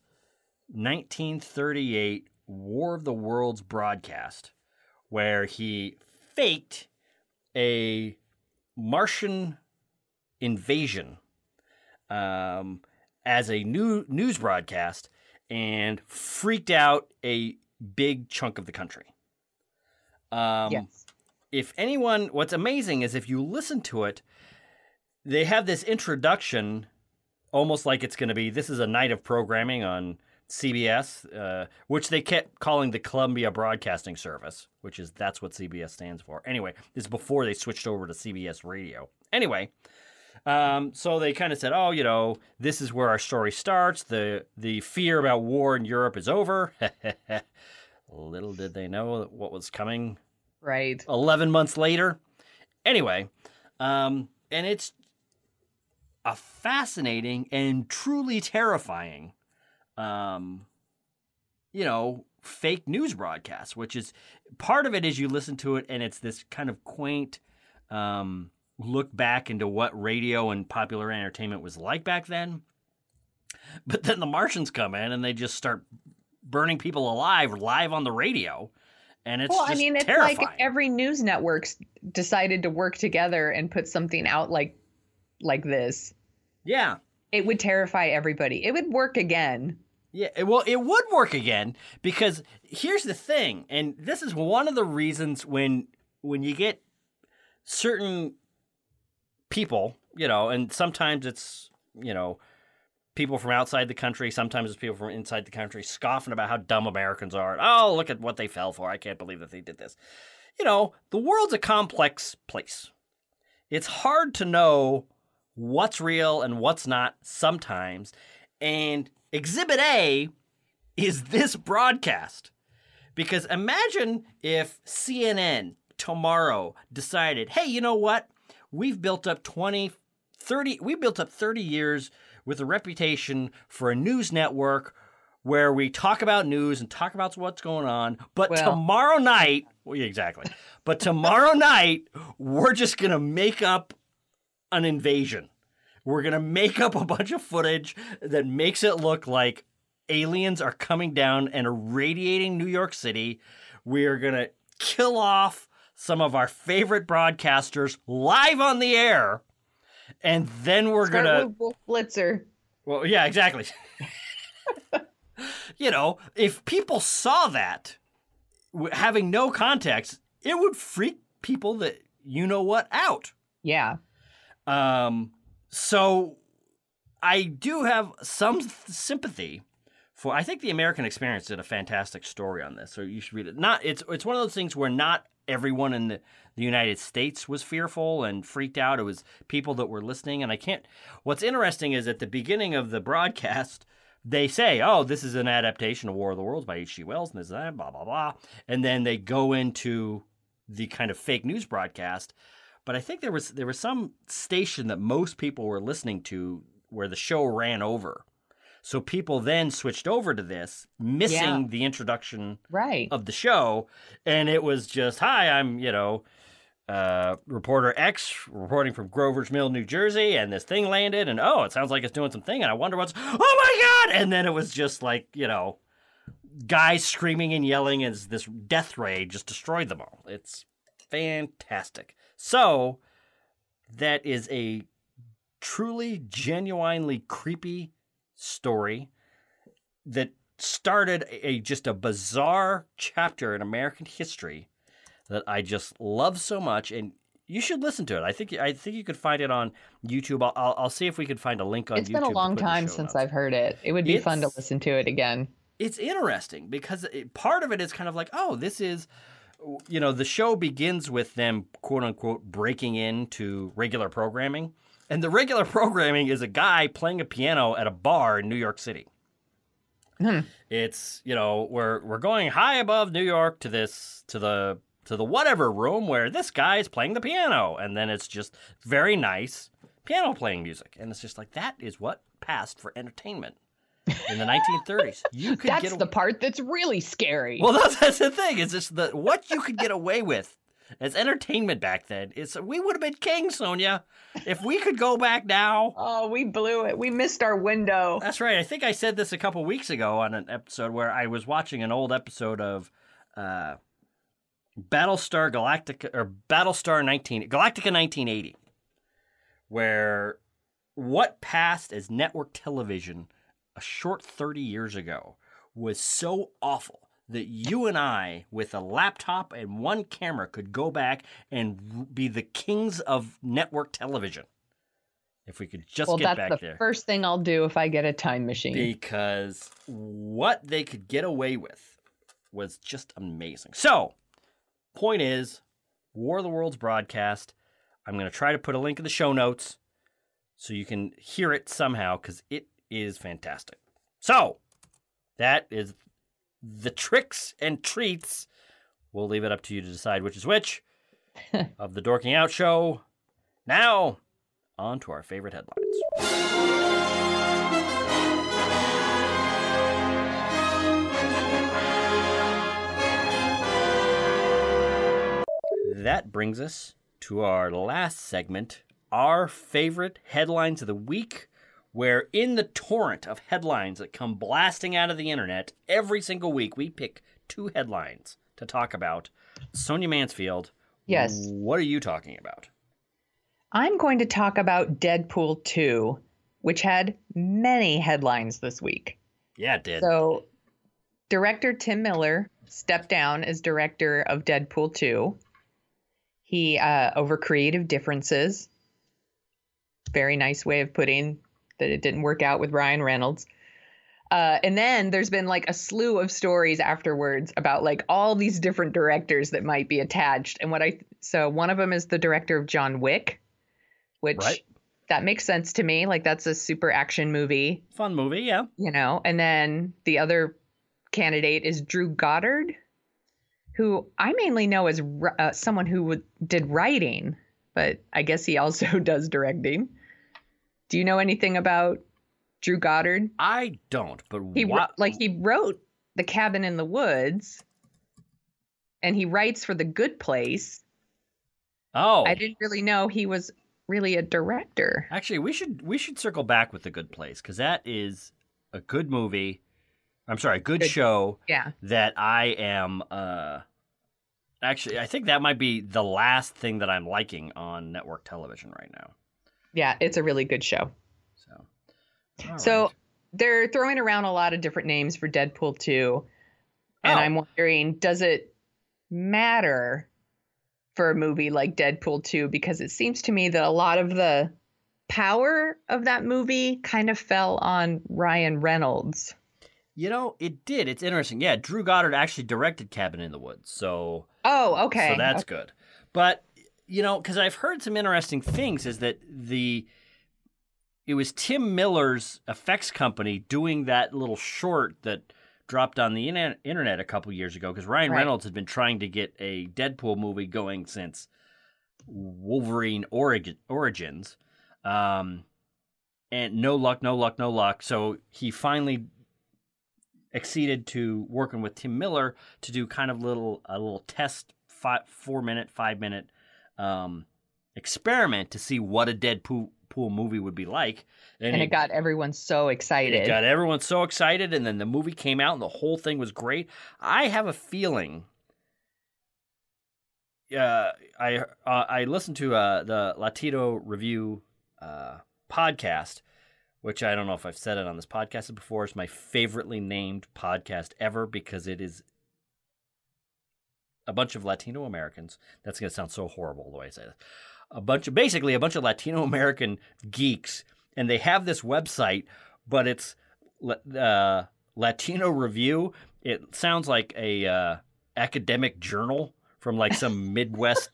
A: 1938 War of the Worlds broadcast, where he faked a Martian invasion as a news broadcast and freaked out a big chunk of the country.
B: Yes.
A: If anyone, what's amazing is if you listen to it, they have this introduction almost like it's going to be, this is a night of programming on CBS, which they kept calling the Columbia Broadcasting Service, that's what CBS stands for. Anyway, this is before they switched over to CBS Radio. Anyway, so they kind of said, oh, you know, this is where our story starts. The fear about war in Europe is over. Little did they know what was coming.
B: Right.
A: 11 months later. Anyway, and it's a fascinating and truly terrifying, fake news broadcast, which is part of it is you listen to it and it's this kind of quaint look back into what radio and popular entertainment was like back then. But then the Martians come in and they just start burning people alive live on the radio. And it's just
B: it's
A: terrifying.
B: like if every news network decided to work together and put something out like this.
A: Yeah.
B: It would terrify everybody. It would work again.
A: Yeah, well, it would work again because here's the thing, and this is one of the reasons when you get certain people, and sometimes it's, people from outside the country, sometimes it's people from inside the country scoffing about how dumb Americans are. Oh, look at what they fell for. I can't believe that they did this. The world's a complex place. It's hard to know what's real and what's not sometimes. And Exhibit A is this broadcast. Because imagine if CNN tomorrow decided, hey, you know what? We've built up 30 years with a reputation for a news network where we talk about news and talk about what's going on. But tomorrow night, exactly. But tomorrow night, we're just going to make up an invasion. We're going to make up a bunch of footage that makes it look like aliens are coming down and irradiating New York City. We are going to kill off some of our favorite broadcasters live on the air. And then we're going to...
B: Wolf Blitzer.
A: Well, yeah, exactly. If people saw that, having no context, it would freak people that out.
B: Yeah.
A: So I do have some sympathy for. I think the American Experience did a fantastic story on this, so you should read it. It's one of those things where not everyone in the United States was fearful and freaked out. It was people that were listening, and I can't. What's interesting is at the beginning of the broadcast, they say, "Oh, this is an adaptation of War of the Worlds by H.G. Wells," and this that blah blah blah, and then they go into the kind of fake news broadcast. But I think there was some station that most people were listening to where the show ran over. So people then switched over to this, missing the introduction of the show. And it was just, hi, I'm, reporter X reporting from Grover's Mill, New Jersey. And this thing landed and, it sounds like it's doing something. And I wonder oh my God. And then it was just like, guys screaming and yelling as this death ray just destroyed them all. It's fantastic. So that is a truly, genuinely creepy story that started just a bizarre chapter in American history that I just love so much, and you should listen to it. I think you could find it on YouTube. I'll see if we could find a link on YouTube.
B: It's been a long time since I've heard it. It would be fun to listen to it again.
A: It's interesting because part of it is kind of like, this is. The show begins with them, quote unquote, breaking into regular programming. And the regular programming is a guy playing a piano at a bar in New York City. It's, we're going high above New York to the whatever room where this guy is playing the piano. And then it's just very nice piano playing music. And it's just like, that is what passed for entertainment in the 1930s.
B: That's the part that's really scary.
A: Well, that's the thing. It's just what you could get away with as entertainment back then. We would have been kings, Sonia. If we could go back now.
B: Oh, we blew it. We missed our window.
A: That's right. I think I said this a couple weeks ago on an episode where I was watching an old episode of Battlestar Galactica 1980, where what passed as network television a short 30 years ago was so awful that you and I, with a laptop and one camera, could go back and be the kings of network television. If we could just get back there.
B: Well, that's the first thing I'll do if I get a time machine.
A: Because what they could get away with was just amazing. So, point is, War of the Worlds broadcast. I'm going to try to put a link in the show notes so you can hear it somehow, because it is fantastic. So, that is the tricks and treats. We'll leave it up to you to decide which is which of the Dorking Out Show. Now, on to our favorite headlines. That brings us to our last segment, our favorite headlines of the week, where in the torrent of headlines that come blasting out of the internet every single week, we pick 2 headlines to talk about. Sonia Mansfield,
B: yes.
A: What are you talking about?
B: I'm going to talk about Deadpool 2, which had many headlines this week.
A: Yeah, it did.
B: So, director Tim Miller stepped down as director of Deadpool 2. He, over creative differences, very nice way of putting that it didn't work out with Ryan Reynolds. And then there's been like a slew of stories afterwards about like all these different directors that might be attached. And so one of them is the director of John Wick, which that makes sense to me. Like that's a super action movie.
A: Fun movie, yeah.
B: And then the other candidate is Drew Goddard, who I mainly know as someone who did writing, but I guess he also does directing. Do you know anything about Drew Goddard?
A: I don't, but
B: he wrote The Cabin in the Woods, and he writes for The Good Place.
A: Oh,
B: I didn't really know he was really a director.
A: Actually, we should circle back with The Good Place, because that is a good movie. I'm sorry, a good show.
B: Yeah.
A: That I am. Actually, I think that might be the last thing that I'm liking on network television right now.
B: Yeah, it's a really good show.
A: So
B: they're throwing around a lot of different names for Deadpool 2. And I'm wondering, does it matter for a movie like Deadpool 2? Because it seems to me that a lot of the power of that movie kind of fell on Ryan Reynolds.
A: It did. It's interesting. Yeah, Drew Goddard actually directed Cabin in the Woods. So
B: okay.
A: So that's good. But because I've heard some interesting things, is that it was Tim Miller's effects company doing that little short that dropped on the internet a couple years ago, because Ryan Reynolds had been trying to get a Deadpool movie going since Wolverine Origins, and no luck. So he finally acceded to working with Tim Miller to do kind of a little test 5-minute experiment to see what a Deadpool movie would be like.
B: And it got everyone so excited.
A: And then the movie came out and the whole thing was great. I have a feeling I listened to the Latino Review podcast, which I don't know if I've said it on this podcast before. It's my favoritely named podcast ever, because it is a bunch of Latino Americans. That's going to sound so horrible the way I say this. Basically a bunch of Latino American geeks, and they have this website, but it's Latino Review. It sounds like a academic journal from like some Midwest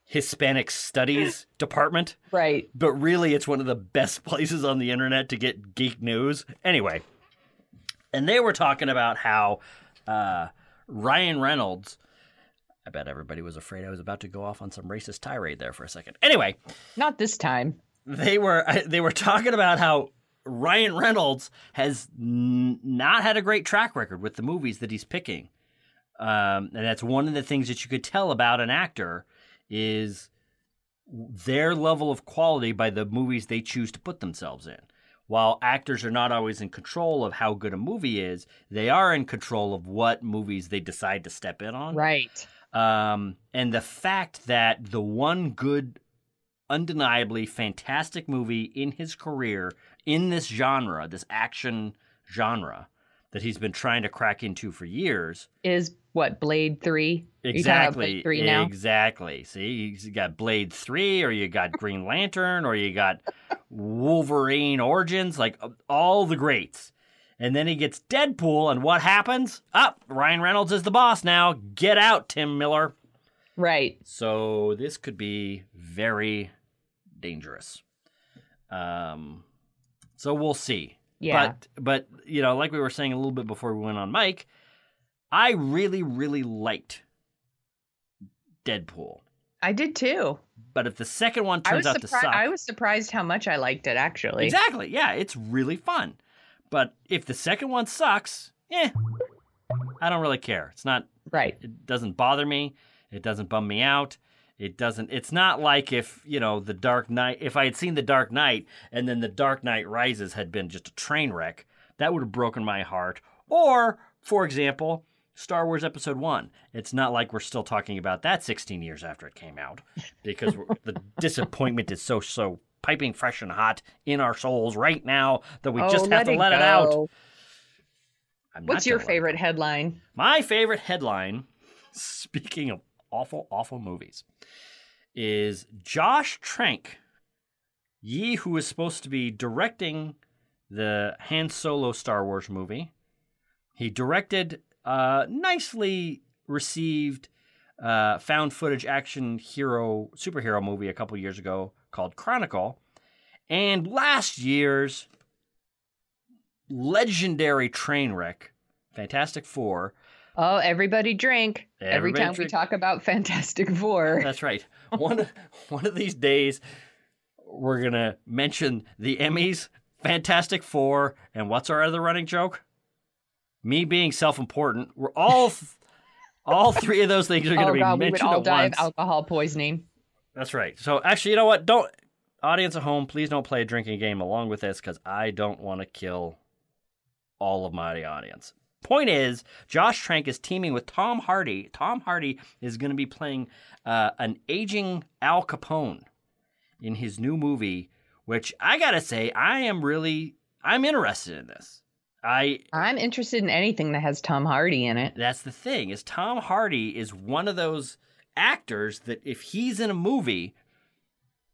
A: Hispanic studies department.
B: Right.
A: But really, it's one of the best places on the internet to get geek news. Anyway, and they were talking about how Ryan Reynolds, I bet everybody was afraid I was about to go off on some racist tirade there for a second. Anyway.
B: Not this time.
A: They were talking about how Ryan Reynolds has not had a great track record with the movies that he's picking. And that's one of the things that you could tell about an actor is their level of quality by the movies they choose to put themselves in. While actors are not always in control of how good a movie is, they are in control of what movies they decide to step in on.
B: Right.
A: And the fact that the one good, undeniably fantastic movie in his career in this genre, this action genre that he's been trying to crack into for years,
B: is what, Blade 3?
A: Exactly.
B: Blade 3 now? Exactly.
A: See, you got Blade 3, or you got Green Lantern, or you got Wolverine Origins, like all the greats. And then he gets Deadpool, and what happens? Ryan Reynolds is the boss now. Get out, Tim Miller.
B: Right.
A: So this could be very dangerous. So we'll see.
B: Yeah.
A: But you know, like we were saying a little bit before we went on mic, I really, really liked Deadpool.
B: I did too.
A: But if the second one turns out to suck...
B: I was surprised how much I liked it, actually.
A: Exactly. Yeah, it's really fun. But if the second one sucks, I don't really care. It's not...
B: Right.
A: It doesn't bother me. It doesn't bum me out. It's not like if, you know, The Dark Knight, if I had seen The Dark Knight and then The Dark Knight Rises had been just a train wreck, that would have broken my heart. Or, for example, Star Wars Episode 1. It's not like we're still talking about that 16 years after it came out, because the disappointment is so piping fresh and hot in our souls right now that we just have to let it out.
B: What's your favorite headline?
A: My favorite headline, speaking of awful, awful movies, is Josh Trank, who is supposed to be directing the Han Solo Star Wars movie. He directed a nicely received found footage action superhero movie a couple years ago called Chronicle, and last year's legendary train wreck, Fantastic Four.
B: Oh, everybody drink. Every time we talk about Fantastic Four.
A: That's right. One of these days, we're going to mention the Emmys, Fantastic Four, and what's our other running joke? Me being self-important. We're all three of those things are going to be mentioned
B: we would all die
A: once.
B: of alcohol poisoning.
A: That's right. So actually, you know what? Audience at home, please don't play a drinking game along with this, because I don't want to kill all of my audience. Point is, Josh Trank is teaming with Tom Hardy. Tom Hardy is going to be playing an aging Al Capone in his new movie, which I got to say, I'm interested in this.
B: I'm interested in anything that has Tom Hardy in it.
A: That's the thing, is Tom Hardy is one of those actors that if he's in a movie,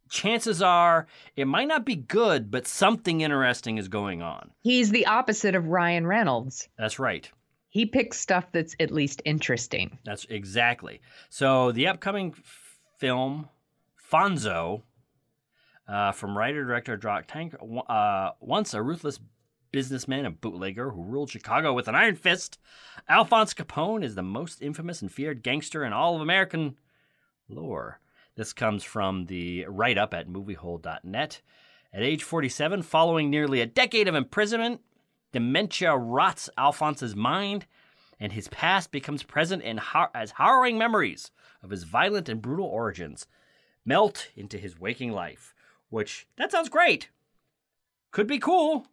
A: chances are it might not be good, but something interesting is going on.
B: He's the opposite of Ryan Reynolds.
A: That's right.
B: He picks stuff that's at least interesting.
A: That's exactly. So the upcoming film, Fonzo, from writer-director Josh Trank, once a ruthless businessman and bootlegger who ruled Chicago with an iron fist, Alphonse Capone is the most infamous and feared gangster in all of American lore. This comes from the write-up at moviehole.net. At age 47, following nearly a decade of imprisonment, dementia rots Alphonse's mind, and his past becomes present as harrowing memories of his violent and brutal origins melt into his waking life. Which, that sounds great. Could be cool.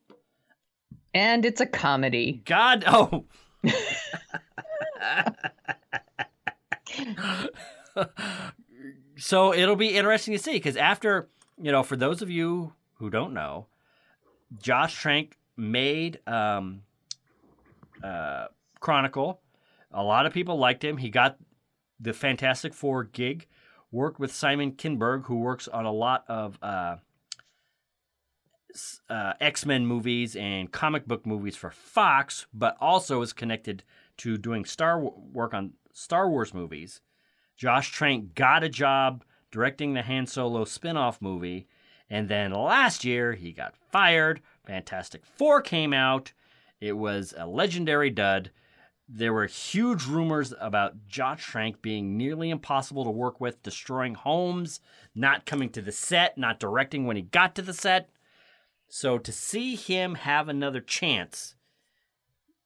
B: And it's a comedy.
A: God, oh. So it'll be interesting to see, because after, you know, for those of you who don't know, Josh Trank made Chronicle. A lot of people liked him. He got the Fantastic Four gig, worked with Simon Kinberg, who works on a lot of X-Men movies and comic book movies for Fox, but also is connected to doing work on Star Wars movies. Josh Trank got a job directing the Han Solo spin-off movie. And then last year, he got fired. Fantastic Four came out. It was a legendary dud. There were huge rumors about Josh Trank being nearly impossible to work with, destroying homes, not coming to the set, not directing when he got to the set. So to see him have another chance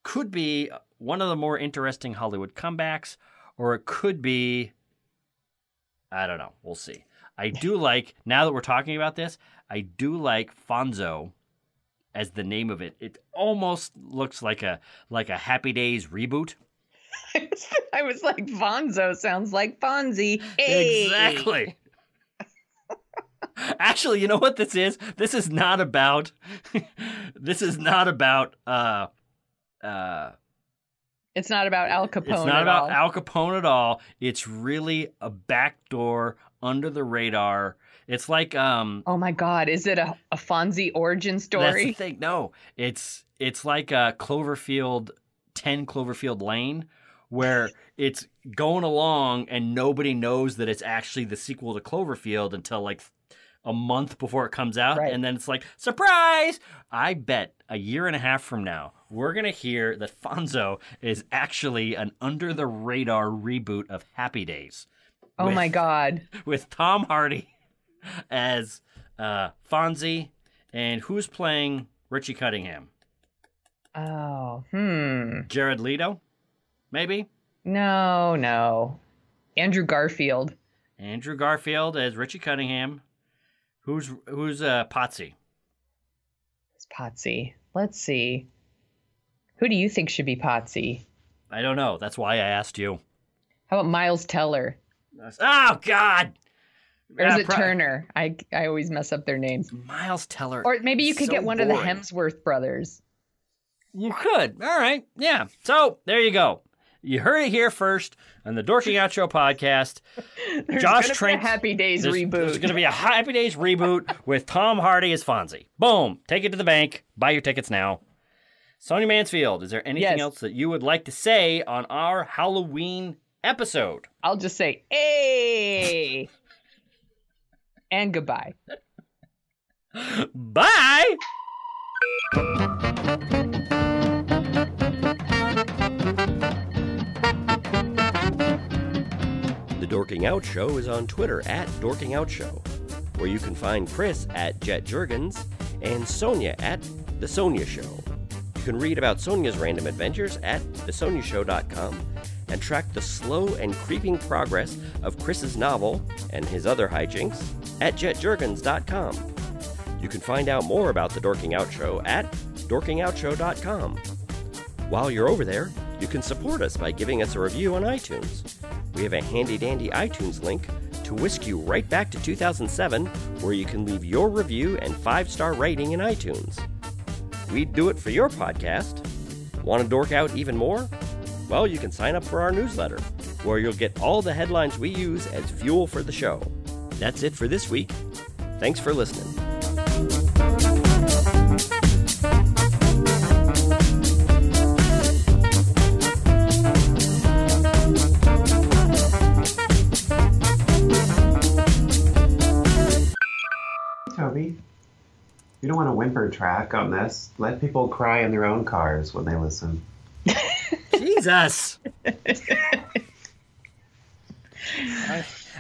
A: could be one of the more interesting Hollywood comebacks, or it could be, I don't know, we'll see. I do like, now that we're talking about this, I do like Fonzo as the name of it. It almost looks like a Happy Days reboot.
B: I was like, Fonzo sounds like Fonzie. Hey!
A: Exactly. Actually, you know what this is? This is not about
B: It's not about Al Capone.
A: It's not about Al Capone at all. It's really a backdoor, under the radar. It's like
B: oh my God, is it a Fonzie origin story?
A: That's the thing. No, it's like a 10 Cloverfield Lane, where it's going along and nobody knows that it's actually the sequel to Cloverfield until like a month before it comes out.
B: Right.
A: And then it's like, surprise! I bet a year and a half from now, we're going to hear that Fonzo is actually an under-the-radar reboot of Happy Days.
B: Oh my God.
A: With Tom Hardy as Fonzie. And who's playing Richie Cunningham?
B: Oh,
A: Jared Leto? Maybe?
B: No. Andrew Garfield.
A: Andrew Garfield as Richie Cunningham. Who's Potsy?
B: It's Potsy. Let's see. Who do you think should be Potsy?
A: I don't know. That's why I asked you.
B: How about Miles Teller?
A: Oh, God!
B: Or is it Turner? I always mess up their names.
A: Miles Teller.
B: Or maybe you could get one of the
A: boring.
B: Hemsworth brothers.
A: You could. All right. Yeah. So, there you go. You heard it here first on the Dorking Out Show podcast.
B: Josh Trank. Happy Days reboot.
A: There's going to be a Happy Days reboot with Tom Hardy as Fonzie. Boom. Take it to the bank. Buy your tickets now. Sonia Mansfield, is there anything else that you would like to say on our Halloween episode?
B: I'll just say, hey! And goodbye.
A: Bye!
F: The Dorking Out Show is on Twitter at Dorking Out Show, where you can find Chris at Jet Jurgens and Sonia at The Sonia Show. You can read about Sonia's random adventures at thesoniashow.com and track the slow and creeping progress of Chris's novel and his other hijinks at jetjurgens.com. You can find out more about The Dorking Out Show at dorkingoutshow.com. While you're over there, you can support us by giving us a review on iTunes. We have a handy-dandy iTunes link to whisk you right back to 2007, where you can leave your review and 5-star rating in iTunes. We'd do it for your podcast. Want to dork out even more? Well, you can sign up for our newsletter, where you'll get all the headlines we use as fuel for the show. That's it for this week. Thanks for listening.
E: Toby, you don't want to whimper track on this. Let people cry in their own cars when they listen.
A: Jesus!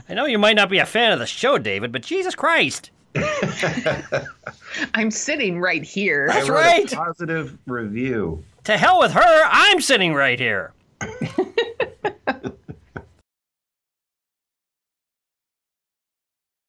A: I know you might not be a fan of the show, David, but Jesus Christ!
B: I'm sitting right here.
A: That's
E: I wrote
A: right.
E: A positive review.
A: To hell with her, I'm sitting right here.